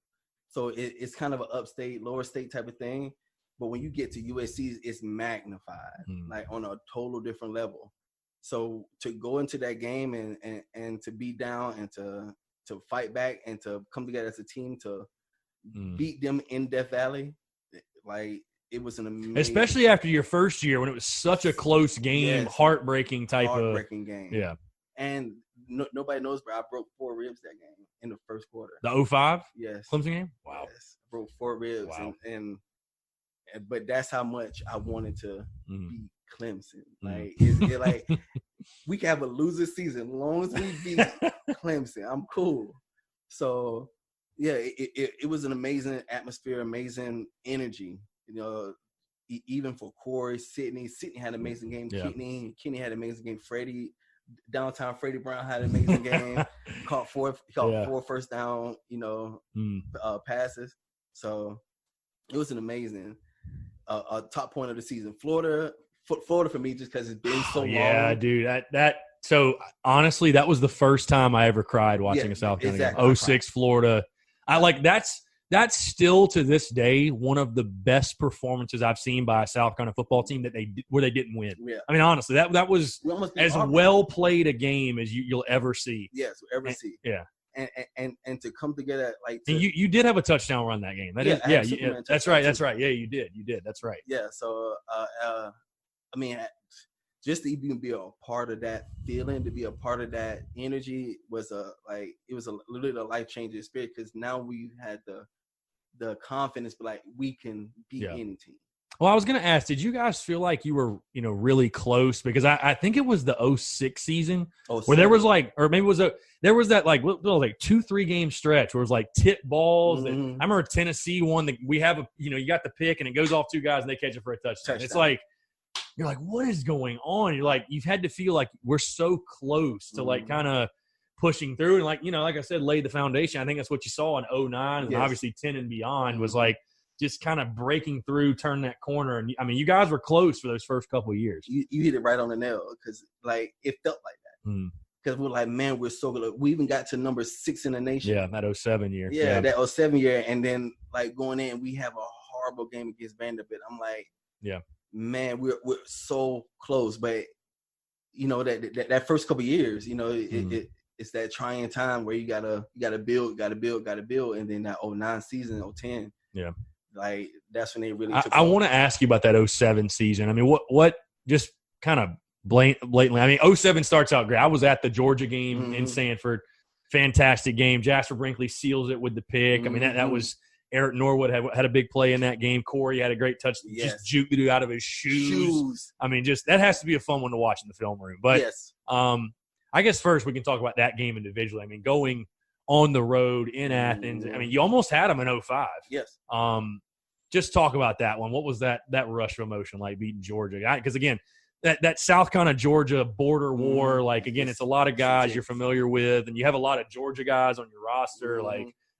So it's kind of an upstate, lower state type of thing. But when you get to USC, it's magnified, like on a total different level. So to go into that game and to be down and to fight back and to come together as a team to beat them in Death Valley, like it was an amazing. Especially after your first year when it was such a close game, heartbreaking game. Yeah. And nobody knows, but I broke 4 ribs that game in the first quarter. The 05? Yes. Clemson game? Wow. Yes. I broke 4 ribs. Wow. But that's how much I wanted to beat Clemson. Like, we can have a loser season as long as we beat Clemson. I'm cool. So, yeah, it was an amazing atmosphere, amazing energy. Even for Corey, Sidney had an amazing game. Yeah. Kenny had an amazing game. Downtown Freddie Brown had an amazing game. Caught 4 first down, passes. So it was an amazing a top point of the season. Florida for me, just because it's been so long. Yeah, dude. So honestly, that was the first time I ever cried watching a South Carolina game. 06 Florida. That's still to this day one of the best performances I've seen by a South Carolina football team where they didn't win. Yeah. I mean, honestly, that was as well played a game as you'll ever see. Yes, see. Yeah. And to come together you did have a touchdown run that game. That's right. Yeah, you did. That's right. Yeah. So I mean, just to even be a part of that feeling, to be a part of that energy was literally a life-changing experience because now we had the confidence, like we can beat any team. Well, I was going to ask, did you guys feel like you were, really close? Because I think it was the 06 season where there was or maybe there was that 2-3 game stretch where it was like tip balls. That, I remember Tennessee won. We have you got the pick and it goes off 2 guys and they catch it for a touchdown. It's like, you're like, what is going on? You're like, you've had to feel like we're so close to kind of pushing through. And like I said, laid the foundation. I think that's what you saw in 09 and obviously 10 and beyond was like, just kind of breaking through, turn that corner. And, you guys were close for those first couple of years. You hit it right on the nail because, it felt like that. Because we're like, man, we're so good. We even got to number 6 in the nation. Yeah, that 07 year. Yeah, that 07 year. And then, going in, we have a horrible game against Vanderbilt. I'm like, man, we're so close. But, that first couple of years, it's that trying time where you gotta build. And then that 09 season, 010. Yeah. That's when they really took I want to ask you about that 07 season. I mean, what just kind of blatantly, I mean, 07 starts out great. I was at the Georgia game in Sanford. Fantastic game. Jasper Brinkley seals it with the pick. I mean, that was Eric Norwood had a big play in that game. Corey had a great touch. Just juked the dude out of his shoes. I mean, that has to be a fun one to watch in the film room. But I guess first we can talk about that game individually. I mean, going on the road in Athens. I mean, you almost had them in 05. Yes. Just talk about that one. What was that rush of emotion like beating Georgia? Because, again, that South Carolina Georgia border war, it's a lot of guys you're familiar with, and you have a lot of Georgia guys on your roster.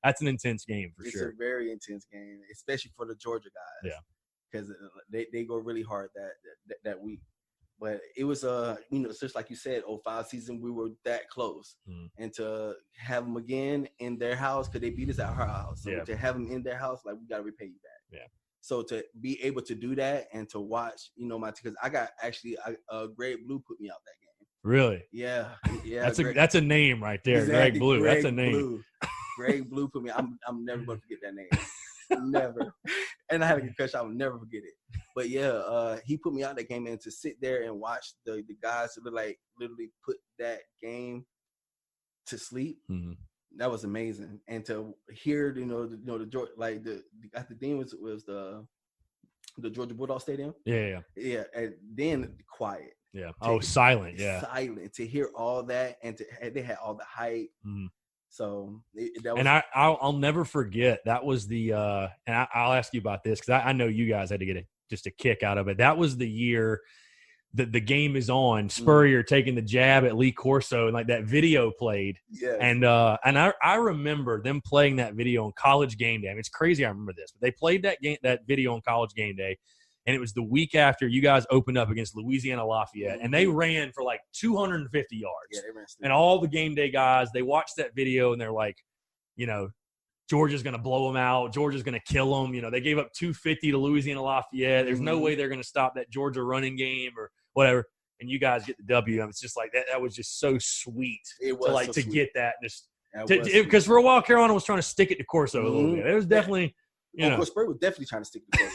That's an intense game for sure. It's a very intense game, especially for the Georgia guys. Yeah. Because they go really hard that week. But it was, just like you said, 05 season, we were that close. And to have them again in their house, because they beat us at our house. So to have them in their house, we got to repay you back. Yeah. So to be able to do that and to watch, because I got actually Greg Blue put me out that game. Really? Yeah. That's a name right there, exactly. Greg Blue. That's a name. Blue. Greg Blue put me. I'm never going to forget that name. Never. And I had a concussion. I will never forget it. But he put me out that game, and to sit there and watch the guys who literally put that game to sleep. That was amazing. And to hear, the Georgia, at the theme was the Georgia Bulldog Stadium. Yeah. And then quiet. Yeah. Silent. Yeah. Silent. To hear all that, and they had all the hype. So that was, and I'll never forget. That was the and I'll ask you about this because I know you guys had to get just a kick out of it. That was the year that the game is on. Spurrier taking the jab at Lee Corso, and that video played. Yeah. And I remember them playing that video on College Game Day. I mean, it's crazy. I remember this, but they played that video on College Game Day. And it was the week after you guys opened up against Louisiana Lafayette. And they ran for 250 yards. Yeah, they ran. And all the game day guys, they watched that video and they're like, Georgia's going to blow them out. Georgia's going to kill them. They gave up 250 to Louisiana Lafayette. There's no way they're going to stop that Georgia running game or whatever. And you guys get the W. And it's just like that was just so sweet. It was to get that. Because for a while, Carolina was trying to stick it to Corso a little bit. It was definitely – Coach Spurrier was definitely trying to stick to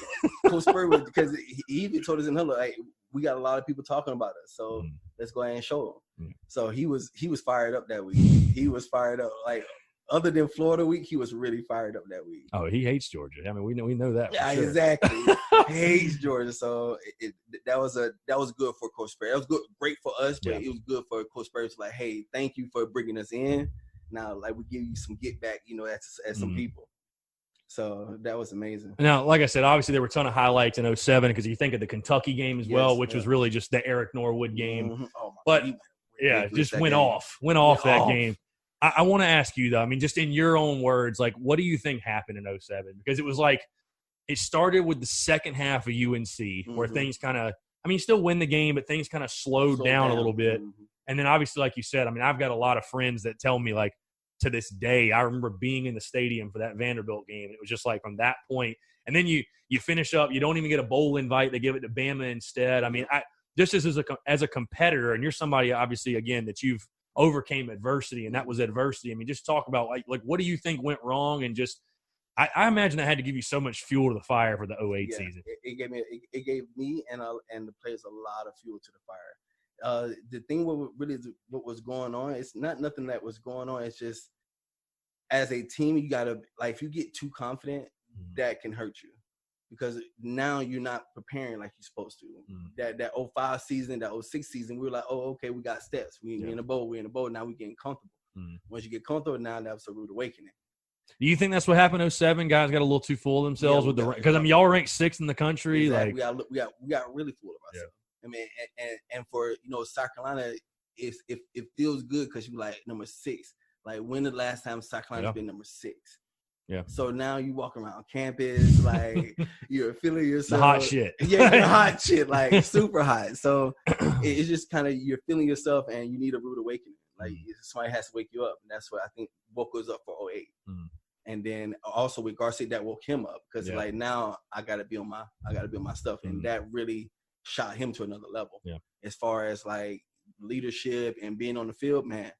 Coach Spurrier because he even told us in Huddle, we got a lot of people talking about us, so let's go ahead and show them. So he was fired up that week. He was fired up. Other than Florida week, he was really fired up that week. Oh, he hates Georgia. I mean, we know that. Yeah, sure. Exactly. He hates Georgia. So that was good for Coach Spurrier. That was great for us, but it was good for Coach Spurrier to hey, thank you for bringing us in. Now, we give you some get back, as some people. So that was amazing. Now, like I said, obviously there were a ton of highlights in 07 because you think of the Kentucky game as well, which was really just the Eric Norwood game. Oh but, just went off that game. I want to ask you, though, I mean, just in your own words, what do you think happened in 07? Because it was it started with the second half of UNC where things kind of – I mean, you still win the game, but things kind of slowed down a little bit. And then obviously, like you said, I mean, I've got a lot of friends that tell me, to this day, I remember being in the stadium for that Vanderbilt game. It was just from that point. And then you finish up, you don't even get a bowl invite. They give it to Bama instead. I mean, just as a competitor, and you're somebody, obviously, again, that you've overcame adversity, and that was adversity. I mean, just talk about, what do you think went wrong? And just I imagine that had to give you so much fuel to the fire for the 08 season. It gave me and the players a lot of fuel to the fire. The thing what was going on, it's not nothing that was going on. It's just as a team, you gotta if you get too confident, that can hurt you because now you're not preparing like you're supposed to. That 05 season, that 06 season, we were like, oh, okay, we got steps. We're in a bowl. Now we're getting comfortable. Once you get comfortable, now that's a rude awakening. Do you think that's what happened in 07? Guys got a little too full of themselves with the – because, I mean, y'all ranked 6th in the country. Exactly. Like we got really full of ourselves. I mean, and for, South Carolina, it feels good because you're like number 6. Like, when the last time South Carolina's been number 6? Yeah. So now you walk around campus, like you're feeling yourself. The hot shit. Yeah, the hot shit, like super hot. So it's just kind of you're feeling yourself, and you need a rude awakening. Like somebody has to wake you up, and that's what I think woke us up for 08. And then also with Garcia, that woke him up because like now I gotta be on my stuff, and that really shot him to another level. Yeah. As far as like leadership and being on the field, man.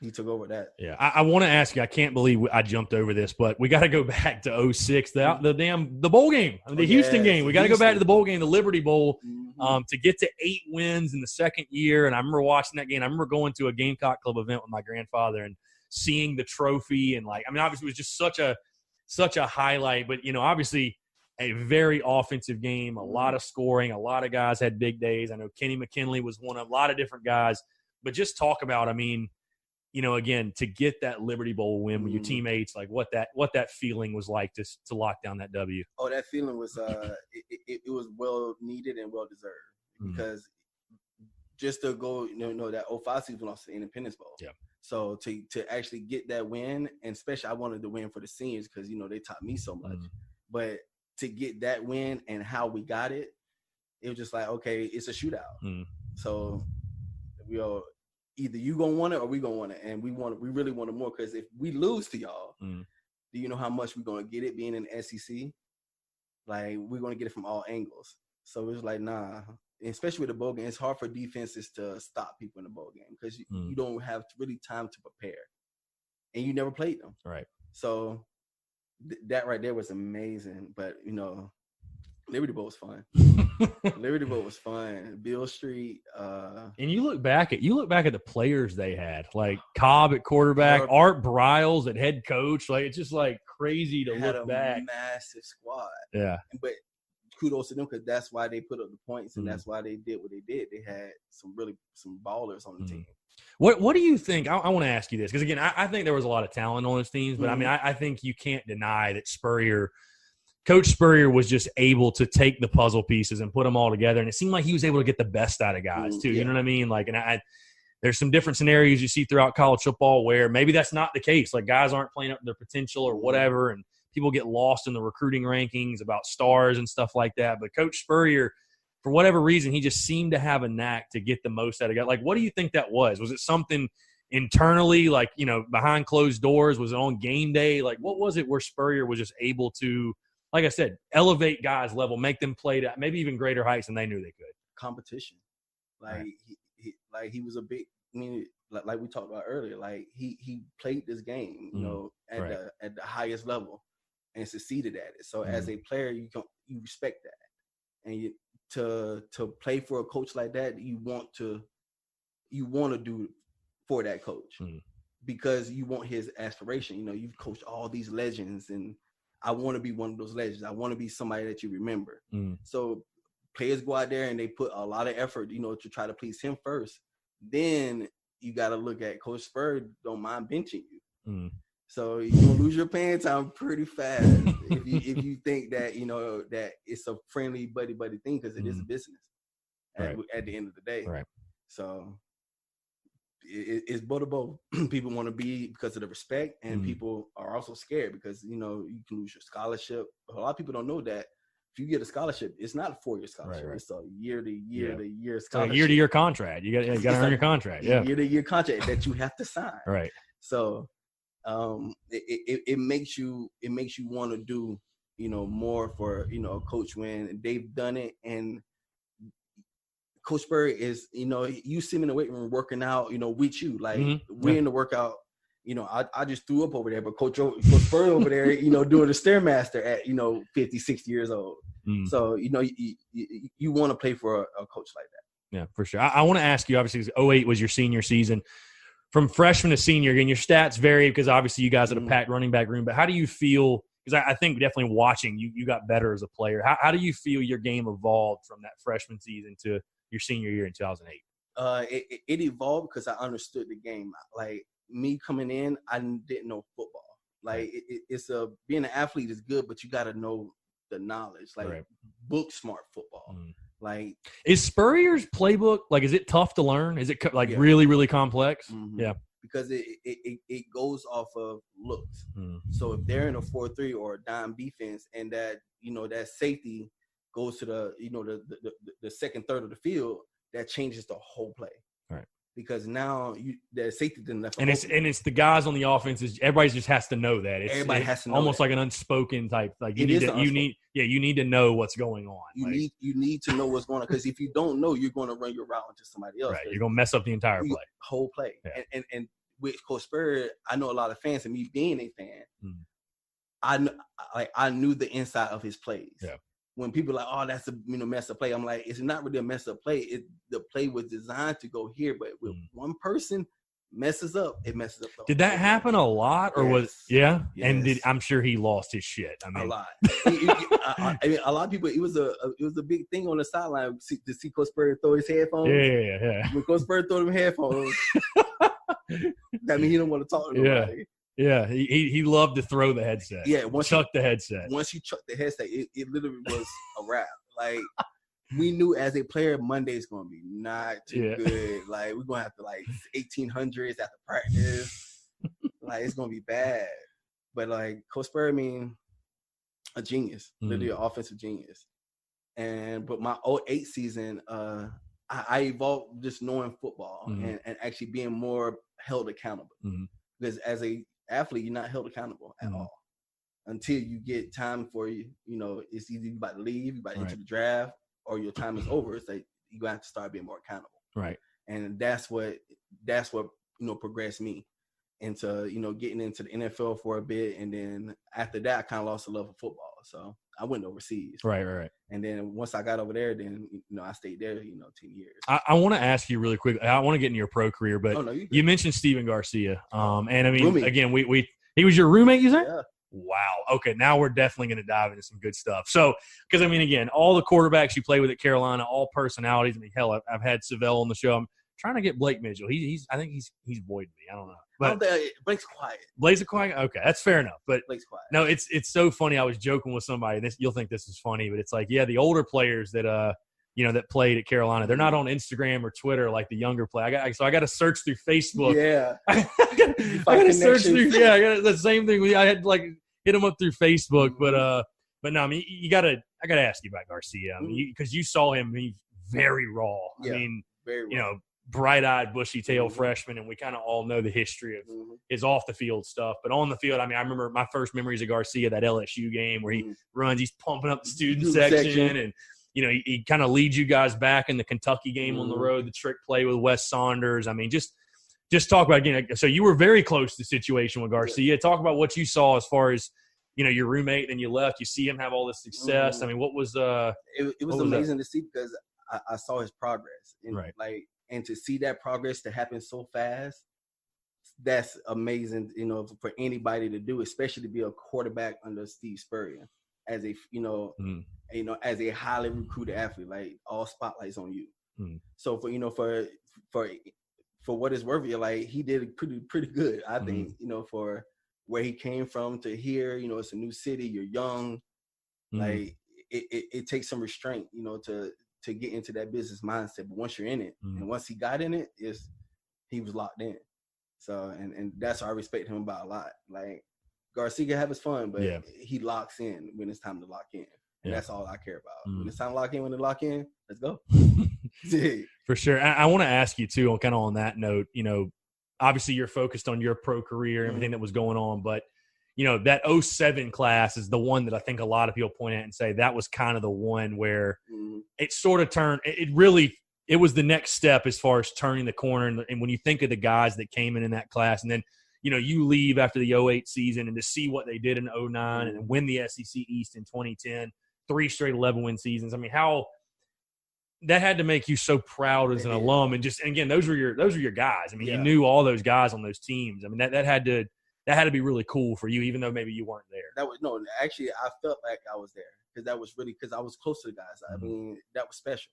He took over that. Yeah, I want to ask you. I can't believe I jumped over this, but we got to go back to 06, the bowl game, the Houston game. We got to go back to the bowl game, the Liberty Bowl, to get to 8 wins in the second year. And I remember watching that game. I remember going to a Gamecock Club event with my grandfather and seeing the trophy. And like, I mean, obviously it was just such a highlight. But obviously a very offensive game, a lot of scoring, a lot of guys had big days. I know Kenny McKinley was one of a lot of different guys. But just talk about, I mean, again, to get that Liberty Bowl win with your teammates, like what that feeling was like to lock down that W. Oh, that feeling was it was well needed and well deserved because just to go, that 05 season lost to the Independence Bowl. Yeah. So to actually get that win, and especially I wanted to win for the seniors because they taught me so much. But to get that win and how we got it, it was just like, okay, it's a shootout. So either you gonna want it or we gonna want it, and we really want it more because if we lose to y'all, do you know how much we're gonna get it being in the SEC? Like we're gonna get it from all angles. So it's like nah, especially with the bowl game, it's hard for defenses to stop people in the bowl game because you don't have really time to prepare, and you never played them. Right. So that right there was amazing, but Liberty Bowl was fun. Liberty Bowl was fun. Beale Street. And you look back at the players they had, like Cobb at quarterback, Art Briles at head coach. Like it's just like crazy to look back. Massive squad. Yeah. But kudos to them because that's why they put up the points and that's why they did what they did. They had some ballers on the team. What do you think? I want to ask you this because again, I think there was a lot of talent on those teams, but I mean, I think you can't deny that Coach Spurrier was just able to take the puzzle pieces and put them all together, and it seemed like he was able to get the best out of guys too. You know what I mean? Like, and there's some different scenarios you see throughout college football where maybe that's not the case. Like guys aren't playing up to their potential or whatever, and people get lost in the recruiting rankings about stars and stuff like that. But Coach Spurrier, for whatever reason, he just seemed to have a knack to get the most out of guys. Like, what do you think that was? Was it something internally, like behind closed doors? Was it on game day? Like, what was it where Spurrier was just able to, like I said, elevate guys' level, make them play to maybe even greater heights than they knew they could? Competition. Like, he was a big – I mean, like we talked about earlier, like he played this game, at the highest level and succeeded at it. So as a player, you respect that. And to play for a coach like that, you want to do for that coach because you want his aspiration. You've coached all these legends and – I want to be one of those legends. I want to be somebody that you remember. So players go out there and they put a lot of effort, to try to please him first. Then you got to look at Coach Spurrier don't mind benching you. So you're going to lose your playing time pretty fast if you think that, that it's a friendly buddy thing because it is a business at the end of the day. Right. So it's both of both. People want to be because of the respect, and people are also scared because you can lose your scholarship. A lot of people don't know that if you get a scholarship, it's not a 4-year scholarship. Right. It's a year-to-year scholarship. A year-to-year contract. You got to earn your contract. Yeah, year-to-year contract that you have to sign. Right. So, it makes you want to do more for a coach when they've done it. And Coach Spurrier is, you see him in the weight room working out, with you. Like, we're in the workout, I just threw up over there, but Coach Spurrier over there, doing the Stairmaster at, 50, 60 years old. So, you want to play for a coach like that. Yeah, for sure. I want to ask you, obviously, 08 was your senior season. From freshman to senior, again, your stats vary because obviously you guys had a packed running back room, but how do you feel – because I think definitely watching you got better as a player. How do you feel your game evolved from that freshman season to your senior year in 2008? It evolved because I understood the game. Like me coming in, I didn't know football. Like it's being an athlete is good, but you got to know the knowledge, like book smart football. Like, is Spurrier's playbook, like, is it tough to learn? Is it really, really complex? Yeah. Because it goes off of looks. So if they're in a 4-3 or a dime defense, and that, that safety goes to the second third of the field, that changes the whole play. Right. Because now the safety didn't left. It's the guys on the offense. Everybody just has to know that. Everybody has to know almost that. Like an unspoken type. Like you need to know what's going on. You need to know what's going on, because if you don't know, you're going to run your route into somebody else. Right. You're going to mess up the entire play. Whole play. Yeah. And with Coach Spurrier, I know a lot of fans, and me being a fan, I knew the inside of his plays. Yeah. When people are like, oh, that's a mess up play, I'm like, it's not really a mess up play. The play was designed to go here, but with one person messes up, it messes up. Did that happen a lot, or was Yes. And I'm sure he lost his shit. I mean, a lot. I mean, a lot of people. It was a big thing on the sideline to see Coach Spurrier throw his headphones. Yeah. When Coach Spurrier threw them headphones, that means he don't want to talk to nobody. Yeah, he loved to throw the headset. Yeah, chuck the headset. Once you chuck the headset, it literally was a wrap. Like, we knew as a player, Monday's gonna be not too good. Like, we're gonna have to 1800s after practice. Like, it's gonna be bad. But like Coach Spurrier, I mean, a genius, literally an offensive genius. But my 2008 season, I evolved just knowing football and actually being more held accountable. Because as a athlete, you're not held accountable at all until you get time for it's either you about to leave, you about to enter the draft, or your time is over. It's like you're gonna have to start being more accountable. Right. And that's what progressed me into getting into the NFL for a bit, and then after that I kind of lost the love of football. So I went overseas. Right. And then once I got over there, then I stayed there 10 years. I want to ask you really quick. I want to get into your pro career, but you mentioned Steven Garcia. And I mean, roommate. Again, he was your roommate, you said? Yeah. Wow. Okay, now we're definitely going to dive into some good stuff. So, because I mean, again, all the quarterbacks you play with at Carolina, all personalities. I mean, hell, I've had Savell on the show. I'm trying to get Blake Mitchell. I think he's voided me. I don't know. But Blake's quiet. Blake's quiet. Okay, that's fair enough. But Blake's quiet. No, it's so funny. I was joking with somebody. You'll think this is funny, but it's like, the older players that that played at Carolina, they're not on Instagram or Twitter like the younger play. I got to search through Facebook. Yeah, I got to search through. Yeah, I got the same thing. I had hit him up through Facebook, but no, I mean, I gotta ask you about Garcia. I mean, because you saw him be very raw. Yeah, I mean, very raw. Bright-eyed, bushy-tailed freshman, and we kind of all know the history of his off-the-field stuff. But on the field, I mean, I remember my first memories of Garcia, that LSU game where he runs, he's pumping up the student section, and he kind of leads you guys back in the Kentucky game on the road, the trick play with Wes Saunders. I mean, just talk about, so you were very close to the situation with Garcia. Talk about what you saw as far as, your roommate, and you left. You see him have all this success. I mean, what was it was amazing to see, because I saw his progress. And and to see that progress to happen so fast, that's amazing, for anybody to do, especially to be a quarterback under Steve Spurrier as a, as a highly recruited athlete, like all spotlights on you. So for what it's worth, he did pretty good, I think, for where he came from to here, it's a new city, you're young, like it takes some restraint, to get into that business mindset. But once you're in it, and once he got in it, he was locked in. So, and that's what I respect him about a lot. Like, Garcia can have his fun, but he locks in when it's time to lock in. And that's all I care about. When it's time to lock in, let's go. For sure. I want to ask you, too, on that note, obviously you're focused on your pro career and everything that was going on, but that 07 class is the one that I think a lot of people point at and say that was kind of the one where it sort of turned – it was the next step as far as turning the corner. And when you think of the guys that came in that class, and then, you leave after the 08 season, and to see what they did in 09 and win the SEC East in 2010, 3 straight 11-win seasons. I mean, how – that had to make you so proud as an alum. And again, those were your guys. I mean, you knew all those guys on those teams. I mean, that that had to be really cool for you, even though maybe you weren't there. Actually, I felt like I was there because that was really because I was close to the guys. I mean, that was special,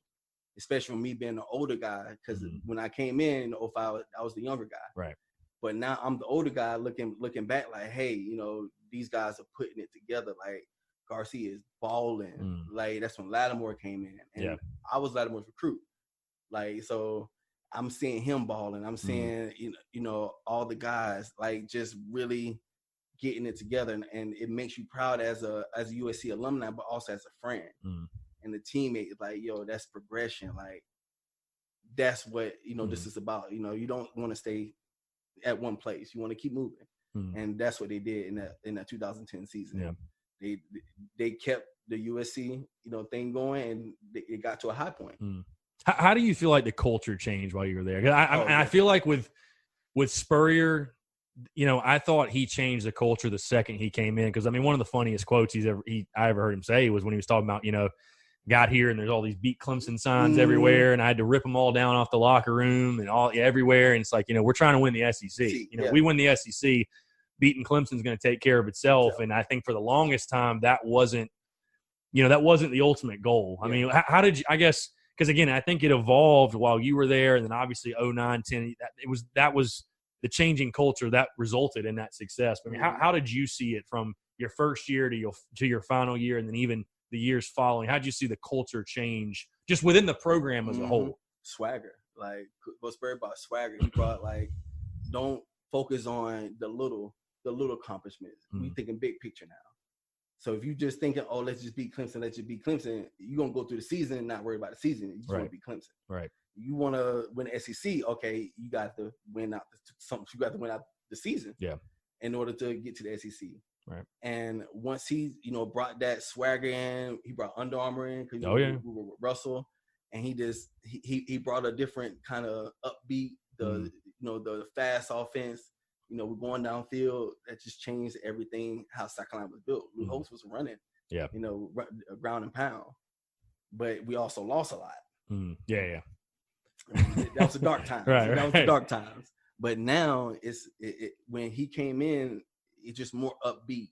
especially for me being an older guy. Because when I came in 05, I was the younger guy. Right. But now I'm the older guy looking back like, hey, these guys are putting it together. Like Garcia is balling. Like that's when Lattimore came in, and I was Lattimore's recruit. Like so. I'm seeing him balling. I'm seeing, all the guys like just really getting it together, and it makes you proud as a USC alumni, but also as a friend and the teammate. Like, yo, that's progression. Like, that's what this is about. You don't want to stay at one place. You want to keep moving, and that's what they did in that 2010 season. Yeah. They kept the USC thing going, and it got to a high point. How do you feel like the culture changed while you were there? I feel like with Spurrier, I thought he changed the culture the second he came in. Because, I mean, one of the funniest quotes I ever heard him say was when he was talking about, got here and there's all these beat Clemson signs everywhere, and I had to rip them all down off the locker room and all everywhere. And it's like, we're trying to win the SEC. We win the SEC, beating Clemson's going to take care of itself. And I think for the longest time that wasn't the ultimate goal. I mean, how did you – I guess – because, again, I think it evolved while you were there, and then obviously 09, 10, that was the changing culture that resulted in that success. I mean, how did you see it from your first year to your final year, and then even the years following? How did you see the culture change just within the program as a whole? Swagger. Like, what's Spurrier about swagger? He brought, like, don't focus on the little accomplishments. We thinking big picture now. So if you just thinking, oh, let's just beat Clemson, you're going to go through the season and not worry about the season. You just want to beat Clemson. Right. You want to win the SEC, okay, you got to win out the season. Yeah. In order to get to the SEC. Right. And once he, brought that swagger in, he brought Under Armour in because we were with Russell, and he brought a different kind of upbeat, the fast offense. We're going downfield. That just changed everything, how South Carolina was built. Lou Holtz was running, ground and pound. But we also lost a lot. That was the dark times. That was the dark times. But now, when he came in, it's just more upbeat,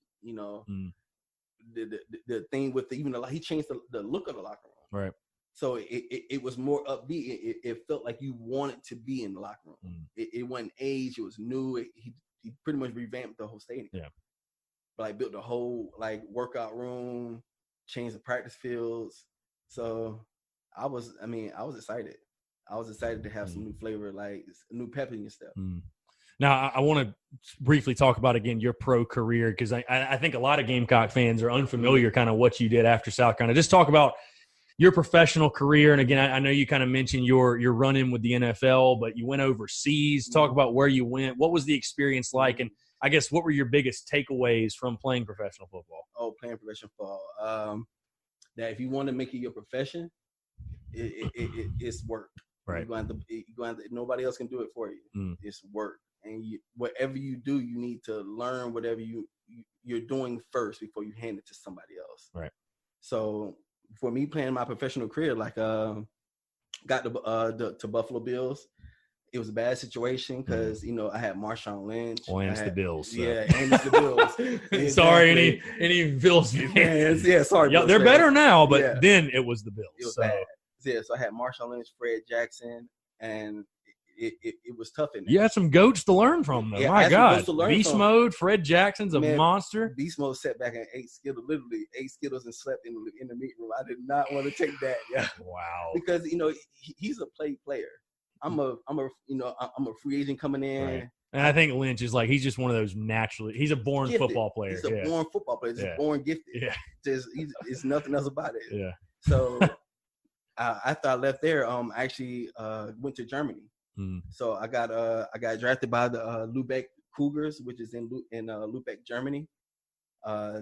The thing with he changed the look of the locker room. Right. So it was more upbeat. It felt like you wanted to be in the locker room. It wasn't age. It was new. He pretty much revamped the whole stadium. Yeah. But built the whole workout room, changed the practice fields. So I was excited. I was excited to have some new flavor, like new pep in your step. Now, I want to briefly talk about, again, your pro career, because I think a lot of Gamecock fans are unfamiliar kind of what you did after South Carolina. Just talk about your professional career. And again, I know you kind of mentioned your run-in with the NFL, but you went overseas. Talk about where you went. What was the experience like? And I guess what were your biggest takeaways from playing professional football? Oh, playing professional football. That if you want to make it your profession, it's work. Right. Nobody else can do it for you. It's work. And whatever you do, you need to learn whatever you're doing first before you hand it to somebody else. Right. So for me, playing my professional career, got to Buffalo Bills. It was a bad situation because I had Marshawn Lynch. Oh, and it's the Bills. So. Yeah, and it's the Bills. Exactly. Sorry, any Bills fans? Yeah, sorry. Yeah, they're better now, but then it was the Bills. It was bad. Yeah, so I had Marshawn Lynch, Fred Jackson, and it was tough in there. You had some goats to learn from, though. Yeah, my God. Beast mode, Fred Jackson's a monster. Beast mode sat back and ate Skittles, literally ate Skittles and slept in the meeting room. I did not want to take that. Yeah. Wow. Because, he's a player. I'm a free agent coming in. Right. And I think Lynch is he's just one of those he's a born gifted. Football player. He's a born football player. He's born gifted. Yeah. It's nothing else about it. Yeah. So after I left there, I actually went to Germany. So I got drafted by the Lübeck Cougars, which is in Lübeck, Germany.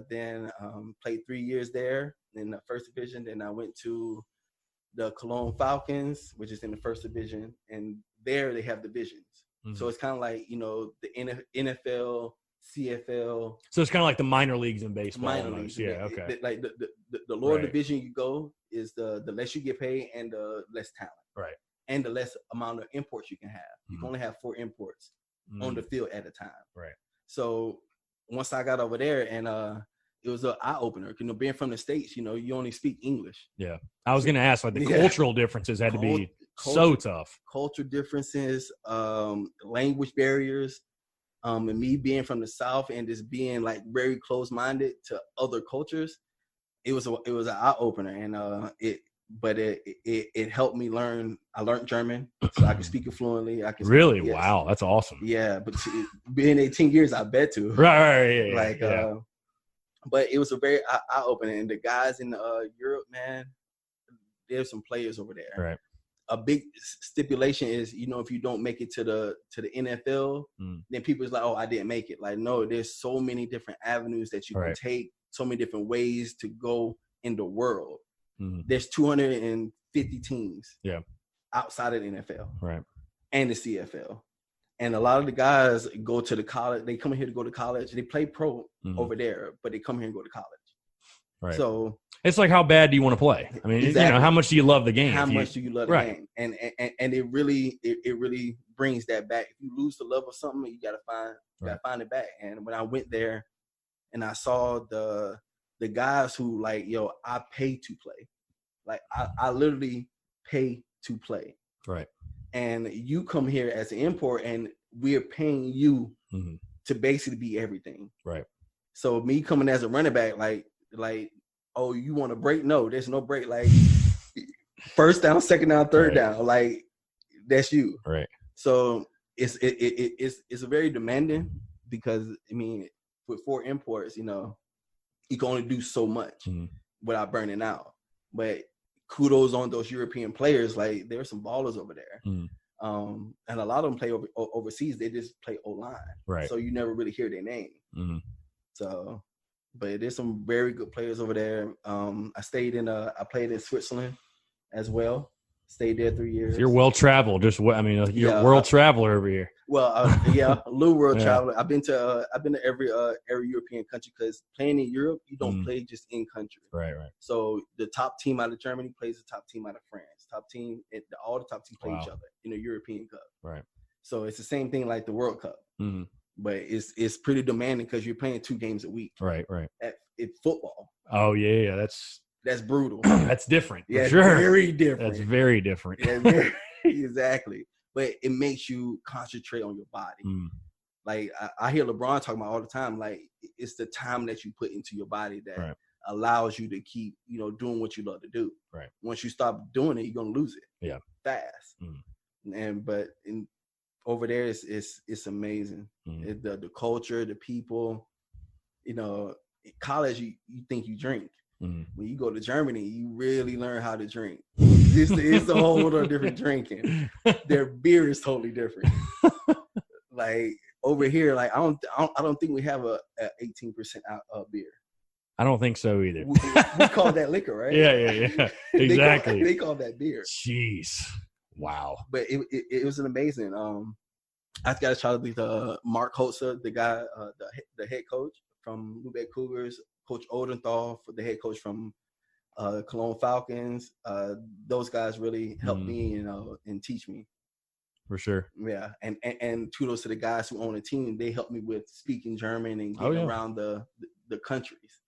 Then played 3 years there in the first division. Then I went to the Cologne Falcons, which is in the first division, and there they have divisions. So it's kind of like the NFL, CFL. So it's kind of like the minor leagues in baseball. Minor leagues, yeah. Okay. Like the lower division you go is the less you get paid and the less talent. Right. And the less amount of imports you can have. You can only have 4 imports on the field at a time. Right. So once I got over there, and it was an eye opener. Being from the States, you only speak English. Yeah, I was going to ask, like, the cultural differences had to be so tough. Culture differences, language barriers, and me being from the South and just being like very close minded to other cultures. It was an eye opener, and it helped me learn. I learned German, so I can speak it fluently. Really? Yes. Wow, that's awesome. Yeah, but being 18 years, I bet to. Right. Yeah. But it was a very eye-opening. And the guys in Europe, man, there's some players over there. Right. A big stipulation is, if you don't make it to the NFL, then people is like, oh, I didn't make it. Like, no, there's so many different avenues that you can take, so many different ways to go in the world. There's 250 teams outside of the NFL and the CFL. And a lot of the guys go to the college. They come here to go to college. They play pro over there, but they come here and go to college. Right. So it's like, how bad do you want to play? I mean, exactly. How much do you love the game? How much do you love the game? And it really brings that back. If you lose the love of something, you gotta find it back. And when I went there, and I saw the guys who like, I pay to play. Like I literally pay to play. Right. And you come here as an import, and we're paying you to basically be everything. Right. So me coming as a running back, like, oh, you want to break? No, there's no break. Like, first down, second down, third down, like, that's you. Right. So it's a very demanding, because with 4 imports, you can only do so much without burning out. But kudos on those European players. Like, there's some ballers over there. And a lot of them play overseas. They just play O-line. Right. So you never really hear their name. So, but there's some very good players over there. I played in Switzerland as well. Stayed there 3 years. You're well traveled. You're a world traveler over here. Well, a little world traveler. I've been to every European country, because playing in Europe, you don't play just in country. Right. So the top team out of Germany plays the top team out of France. All the top teams play each other in the European Cup. Right. So it's the same thing like the World Cup. But it's pretty demanding, because you're playing 2 games a week. Right. It's football. Oh yeah, that's brutal. That's different. Yeah, sure. Very different. That's very different. Yeah, exactly. But it makes you concentrate on your body. Like I hear LeBron talking about all the time. Like, it's the time that you put into your body that allows you to keep, doing what you love to do. Right. Once you stop doing it, you're gonna lose it. Yeah. Fast. But over there, it's amazing. The culture, the people. College, you think you drink. When you go to Germany, you really learn how to drink. It's a whole other different drinking. Their beer is totally different. Like over here, like I don't think we have a 18% beer. I don't think so either. We call that liquor, right? Yeah. Exactly. They call that beer. Jeez. Wow. But it was an amazing. I got a shout out to Mark Holzer, the guy, the head coach from Lubeck Cougars. Coach Odenthal, the head coach from Cologne Falcons. Those guys really helped me, and teach me. For sure. Yeah, and kudos to the guys who own the team. They helped me with speaking German and getting around the countries.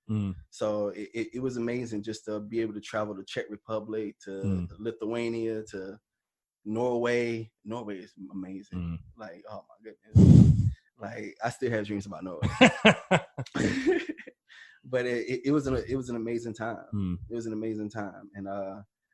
So it was amazing just to be able to travel to Czech Republic, to Lithuania, to Norway. Norway is amazing. Like, oh my goodness. Like, I still have dreams about Norway. But it was an amazing time. It was an amazing time, and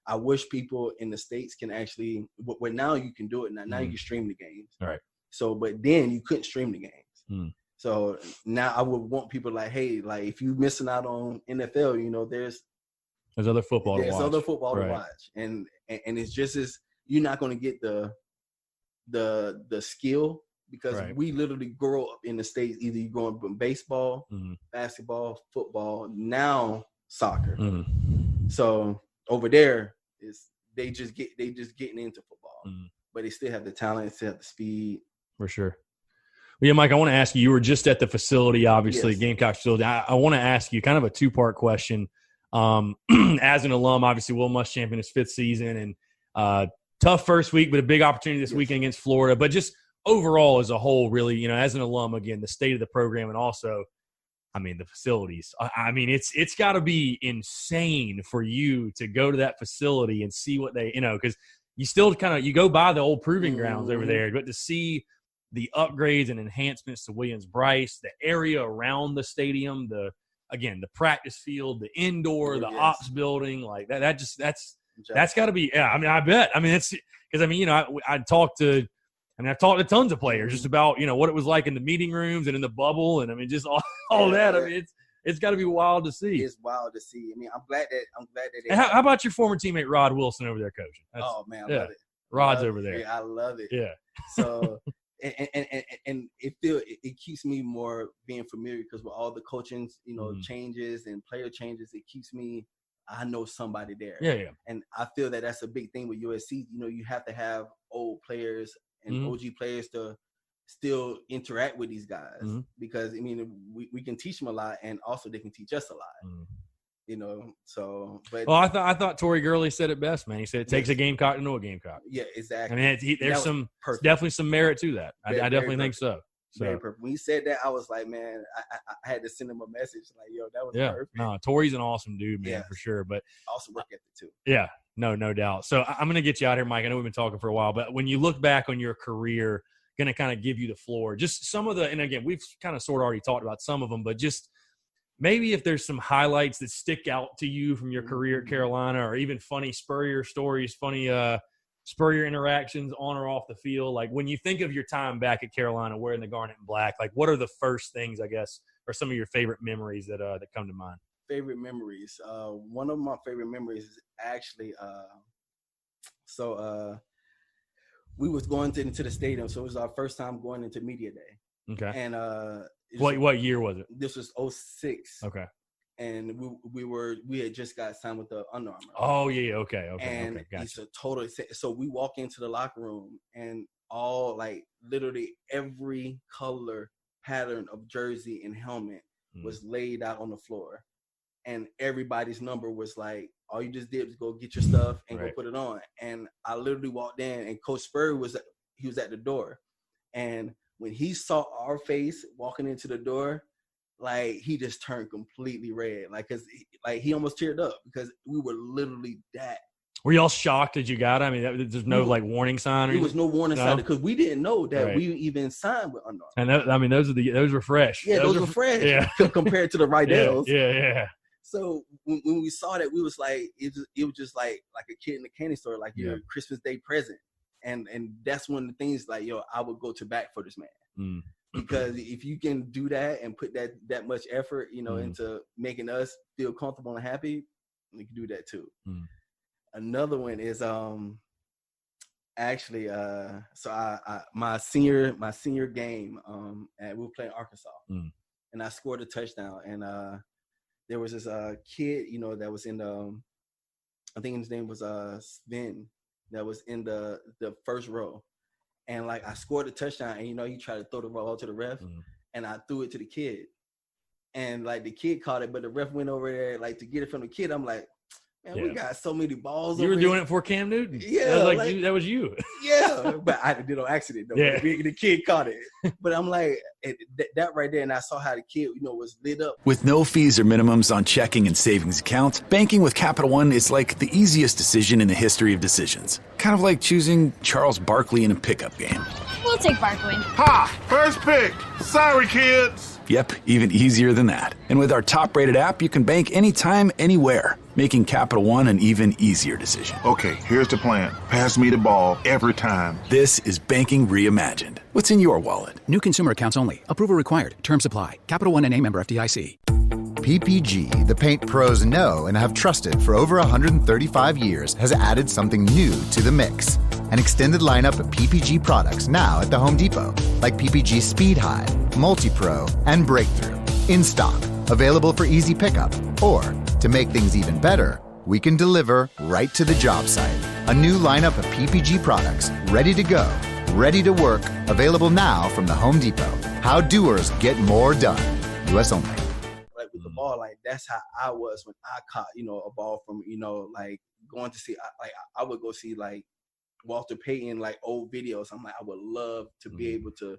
I wish people in the States can actually. Well, now you can do it. Now you can stream the games. Right. So, but then you couldn't stream the games. So now I would want people like, hey, like if you're missing out on NFL, there's other football. There's other football to watch, and it's just as you're not going to get the skill. Because we literally grow up in the States, either you grow up in baseball, basketball, football, now soccer. So over there, they just getting into football, but they still have the talent, still have the speed. For sure. Well, yeah, Mike, I want to ask you. You were just at the facility, obviously, Gamecocks facility. I want to ask you kind of a 2-part question. As an alum, obviously, Will Muschamp in his 5th season, and tough first week, but a big opportunity this weekend against Florida. But just overall as a whole, really, as an alum, again, the state of the program and also, the facilities. It's got to be insane for you to go to that facility and see what they, because you still you go by the old proving grounds over there, but to see the upgrades and enhancements to Williams-Brice, the area around the stadium, the practice field, the indoor, the ops building, like that's got to be, I bet. It's because, I've talked to tons of players just about, what it was like in the meeting rooms and in the bubble. And just all that. It's got to be wild to see. It's wild to see. I'm glad that they how about your former teammate, Rod Wilson, over there coaching? I love it. Rod's over there. Yeah, I love it. Yeah. So, and it keeps me more being familiar because with all the coaching, changes and player changes, it keeps me, I know somebody there. Yeah. And I feel that that's a big thing with USC. You have to have old players and OG players to still interact with these guys because, we can teach them a lot and also they can teach us a lot. But I thought Torrey Gurley said it best, man. He said it takes a Gamecock to know a Gamecock. Yeah, exactly. There's definitely some merit to that. I definitely think so. Very perfect. When he said that, I was like, man, I had to send him a message like, yo, that was perfect. No, Torrey's an awesome dude, man, for sure. But also work ethic too. Yeah, no doubt. So I'm going to get you out here, Mike. I know we've been talking for a while, but when you look back on your career, going to kind of give you the floor. Just some of and again, we've kind of sort of already talked about some of them, but just maybe if there's some highlights that stick out to you from your career at Carolina, or even funny Spurrier stories, funny Spurrier interactions on or off the field. Like when you think of your time back at Carolina wearing the garnet and black, like what are the first things, I guess, or some of your favorite memories that come to mind? Favorite memories. One of my favorite memories is actually we was going into the stadium, so it was our first time going into media day. Okay. And what year was it? This was 2006. Okay. And we had just got signed with the Under Armour. Oh yeah, okay. And okay, gotcha. It's a total. So we walk into the locker room and all literally every color pattern of jersey and helmet was laid out on the floor, and everybody's number was like, all you just did was go get your stuff and go put it on. And I literally walked in, and Coach Spurrier was at the door, and when he saw our face walking into the door, he just turned completely red, cause he almost teared up because we were literally that. Were y'all shocked that you got it? There's no warning sign. Or there was no warning sign because we didn't know that we even signed with Under Armour. And those were fresh. Yeah, those were fresh. Yeah. Compared to the Rydell's. Yeah. So when we saw that, we was like, it was just like a kid in a candy store, your Christmas Day present. And that's one of the things I would go to bat for this man. Because if you can do that and put that much effort, into making us feel comfortable and happy, we can do that too. Another one is actually my senior game and we were playing Arkansas, and I scored a touchdown, and there was this kid that was in the I think his name was Sven, that was in the first row. And I scored a touchdown, and he tried to throw the ball to the ref, and I threw it to the kid, and the kid caught it, but the ref went over there to get it from the kid. I'm like, man, we got so many balls. You were doing it for Cam Newton. Yeah, that was you. Yeah, but I did it on accident though. Yeah. The kid caught it, but I'm like that right there, and I saw how the kid was lit up. With no fees or minimums on checking and savings accounts, banking with Capital One is like the easiest decision in the history of decisions. Kind of like choosing Charles Barkley in a pickup game. We'll take Barkley. Ha! First pick. Sorry, kids. Yep, even easier than that. And with our top-rated app, you can bank anytime, anywhere, making Capital One an even easier decision. Okay, here's the plan. Pass me the ball every time. This is banking reimagined. What's in your wallet? New consumer accounts only. Approval required. Terms apply. Capital One N.A. member FDIC. PPG, the paint pros know and have trusted for over 135 years, has added something new to the mix. An extended lineup of PPG products now at the Home Depot, like PPG Speed High, Multi-Pro, and Breakthrough. In stock, available for easy pickup, or, to make things even better, we can deliver right to the job site. A new lineup of PPG products, ready to go, ready to work, available now from the Home Depot. How doers get more done. U.S. only. With the ball, that's how I was when I caught, a ball from, going to see, I would go see Walter Payton like old videos. I'm like, I would love to be able to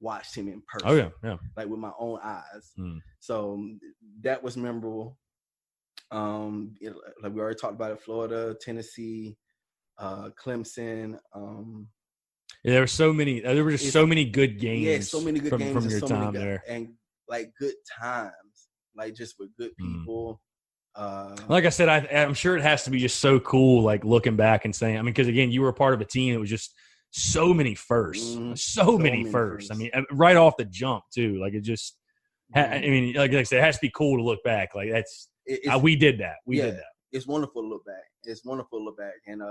watch him in person. Oh yeah, like with my own eyes. So that was memorable. Like we already talked about it, Florida, Tennessee, Clemson. There were so many. There were just so many good games. Yeah, so many good games from your so time there, and like good times, like just with good people. Like I said, I'm sure it has to be just so cool, like looking back and saying, I mean, because again, you were a part of a team that was just so many firsts, so many firsts. I mean, right off the jump too. Like it just, I mean, like I said, it has to be cool to look back. Like we did that. We did that. It's wonderful to look back. And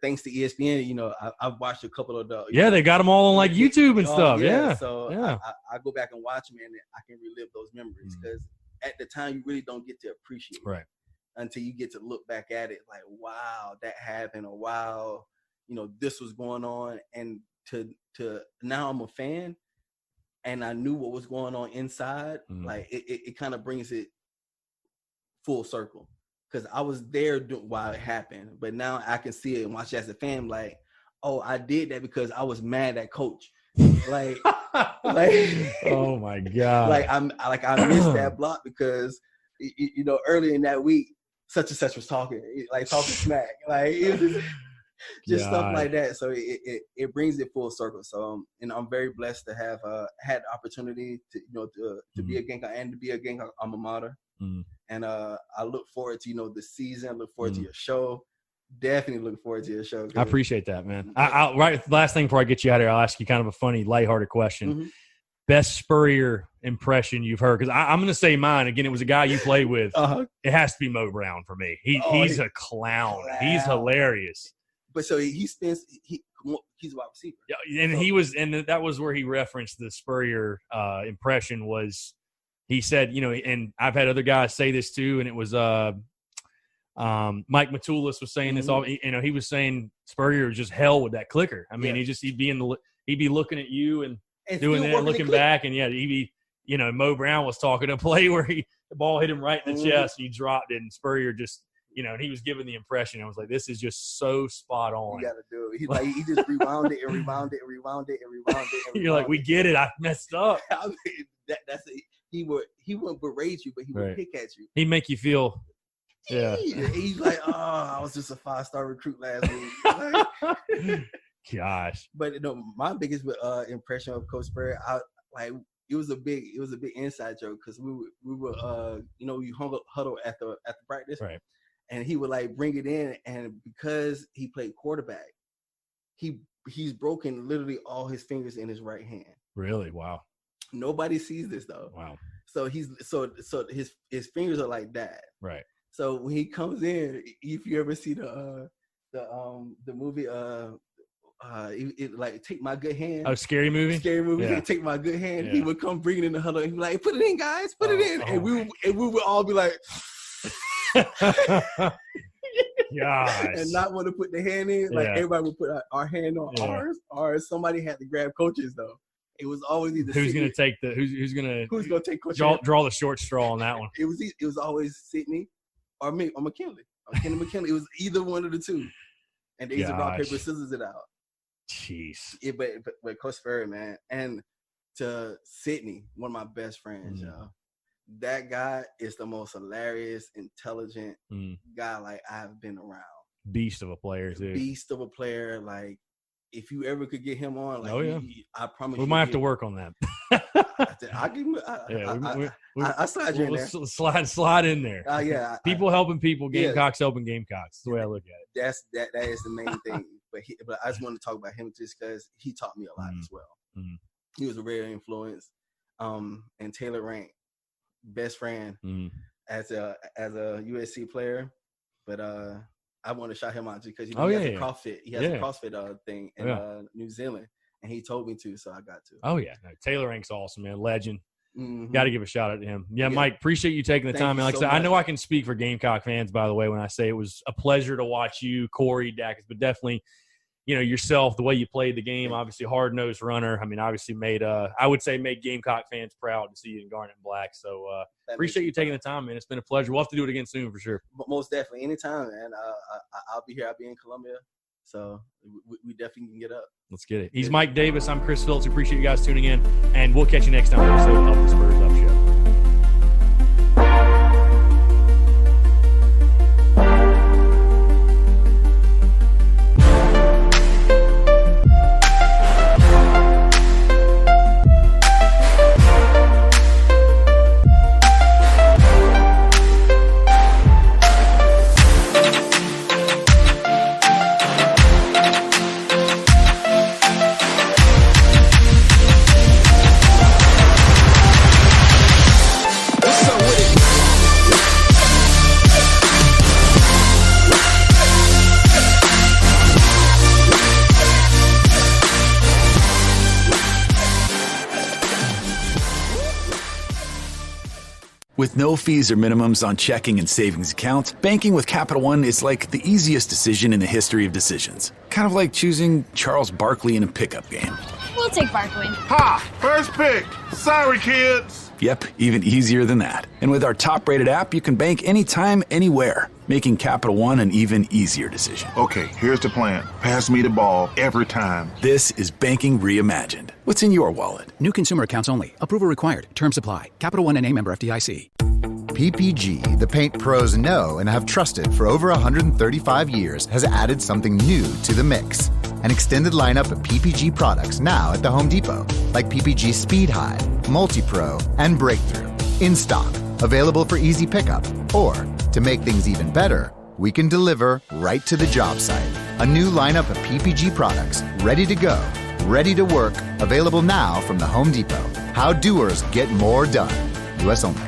thanks to ESPN, you know, I've watched a couple of the. Yeah, they got them all on like YouTube and stuff. Yeah. So I go back and watch them, and I can relive those memories because at the time you really don't get to appreciate it until you get to look back at it. Like, wow, that happened, or wow, you know, this was going on, and to now I'm a fan, and I knew what was going on inside. Like it kind of brings it full circle. Because I was there while it happened, but now I can see it and watch it as a fan. Like, oh, I did that because I was mad at coach. Like, oh my god! Like I missed that block because you know earlier in that week, such and such was talking smack. Like it was just stuff like that. So it brings it full circle. So and I'm very blessed to have had the opportunity to be a Gamecock and to be a Gamecock alma mater. And I look forward to the season. Look forward to your show. Definitely looking forward to your show. I appreciate that, man. Right, last thing before I get you out of here, I'll ask you kind of a funny, lighthearted question. Best Spurrier impression you've heard? Because I'm going to say mine. Again, it was a guy you played with. It has to be Mo Brown for me. He's a clown. He's hilarious. But so he's a wide receiver. Yeah, and that was where he referenced the Spurrier impression was. He said, and I've had other guys say this too, and it was Mike Matulis was saying this all. He was saying Spurrier was just hell with that clicker. I mean, he'd be looking at you and doing that, and looking back, and he'd be, Mo Brown was talking a play where the ball hit him right in the chest, and he dropped it, and Spurrier just, and he was giving the impression. I was like, this is just so spot on. You got to do it. He just rewound it and rewound it and rewound it and rewound it. You're like, we get it. I messed up. I mean, that's it. He wouldn't berate you, but he would pick at you. He'd make you feel, He's like, oh, I was just a 5-star recruit last week. Gosh. But my biggest impression of Coach Spurrier, it was a big inside joke because we were we huddle at the practice, right? And he would like bring it in, and because he played quarterback, he's broken literally all his fingers in his right hand. Really? Wow. Nobody sees this though. Wow. So his fingers are like that. Right. So when he comes in, if you ever see the movie like Take My Good Hand. Oh, Scary Movie. Yeah. Take My Good Hand. Yeah. He would come bring it in the huddle and be like, "Put it in, guys. Put it in." And we would all be like, Gosh. And not want to put the hand in. Like everybody would put our hand on ours, or somebody had to grab coaches though. It was always either who's going to take who's going to take draw the short straw on that one. It was always Sydney or me or McKinley. McKinley. It was either one of the two, and they used to rock paper scissors it out. Jeez. But Coach Spurrier, man, and to Sydney, one of my best friends, y'all. That guy is the most hilarious, intelligent guy like I've been around. Beast of a player, too. Beast of a player, like. If you ever could get him on, I promise we might have to work on that. I slide you in there. Slide in there. People helping people, Gamecocks helping Gamecocks. That's the way I look at it. That is the main thing. But I just want to talk about him just because he taught me a lot as well. He was a rare influence. And Taylor Rank, best friend as a USC player, but I want to shout him out because he has a CrossFit. He has a CrossFit thing in New Zealand, and he told me to, so I got to. Oh yeah, Taylor Rank's awesome, man. Legend. Got to give a shout out to him. Yeah, Mike, appreciate you taking the time. And like I said, I know I can speak for Gamecock fans, by the way, when I say it was a pleasure to watch you, Corey, Dacus, but definitely, yourself, the way you played the game. Obviously, hard-nosed runner. I mean, obviously made Gamecock fans proud to see you in garnet and black. So appreciate you taking the time, man. It's been a pleasure. We'll have to do it again soon for sure. Most definitely, anytime, man. I'll be here. I'll be in Columbia. So we definitely can get up. Let's get it. He's Mike Davis. I'm Chris Phillips. Appreciate you guys tuning in, and we'll catch you next time on an episode of the Spurs Up Show. With no fees or minimums on checking and savings accounts, banking with Capital One is like the easiest decision in the history of decisions. Kind of like choosing Charles Barkley in a pickup game. We'll take Barkley. Ha! First pick. Sorry, kids. Yep, even easier than that. And with our top-rated app, you can bank anytime, anywhere, making Capital One an even easier decision. Okay, here's the plan. Pass me the ball every time. This is banking reimagined. What's in your wallet? New consumer accounts only. Approval required. Terms apply. Capital One NA, member FDIC. PPG, the paint pros know and have trusted for over 135 years, has added something new to the mix. An extended lineup of PPG products now at the Home Depot, like PPG Speed High, Multi-Pro, and Breakthrough. In stock, available for easy pickup. Or, to make things even better, we can deliver right to the job site. A new lineup of PPG products, ready to go, ready to work, available now from the Home Depot. How doers get more done. U.S. only.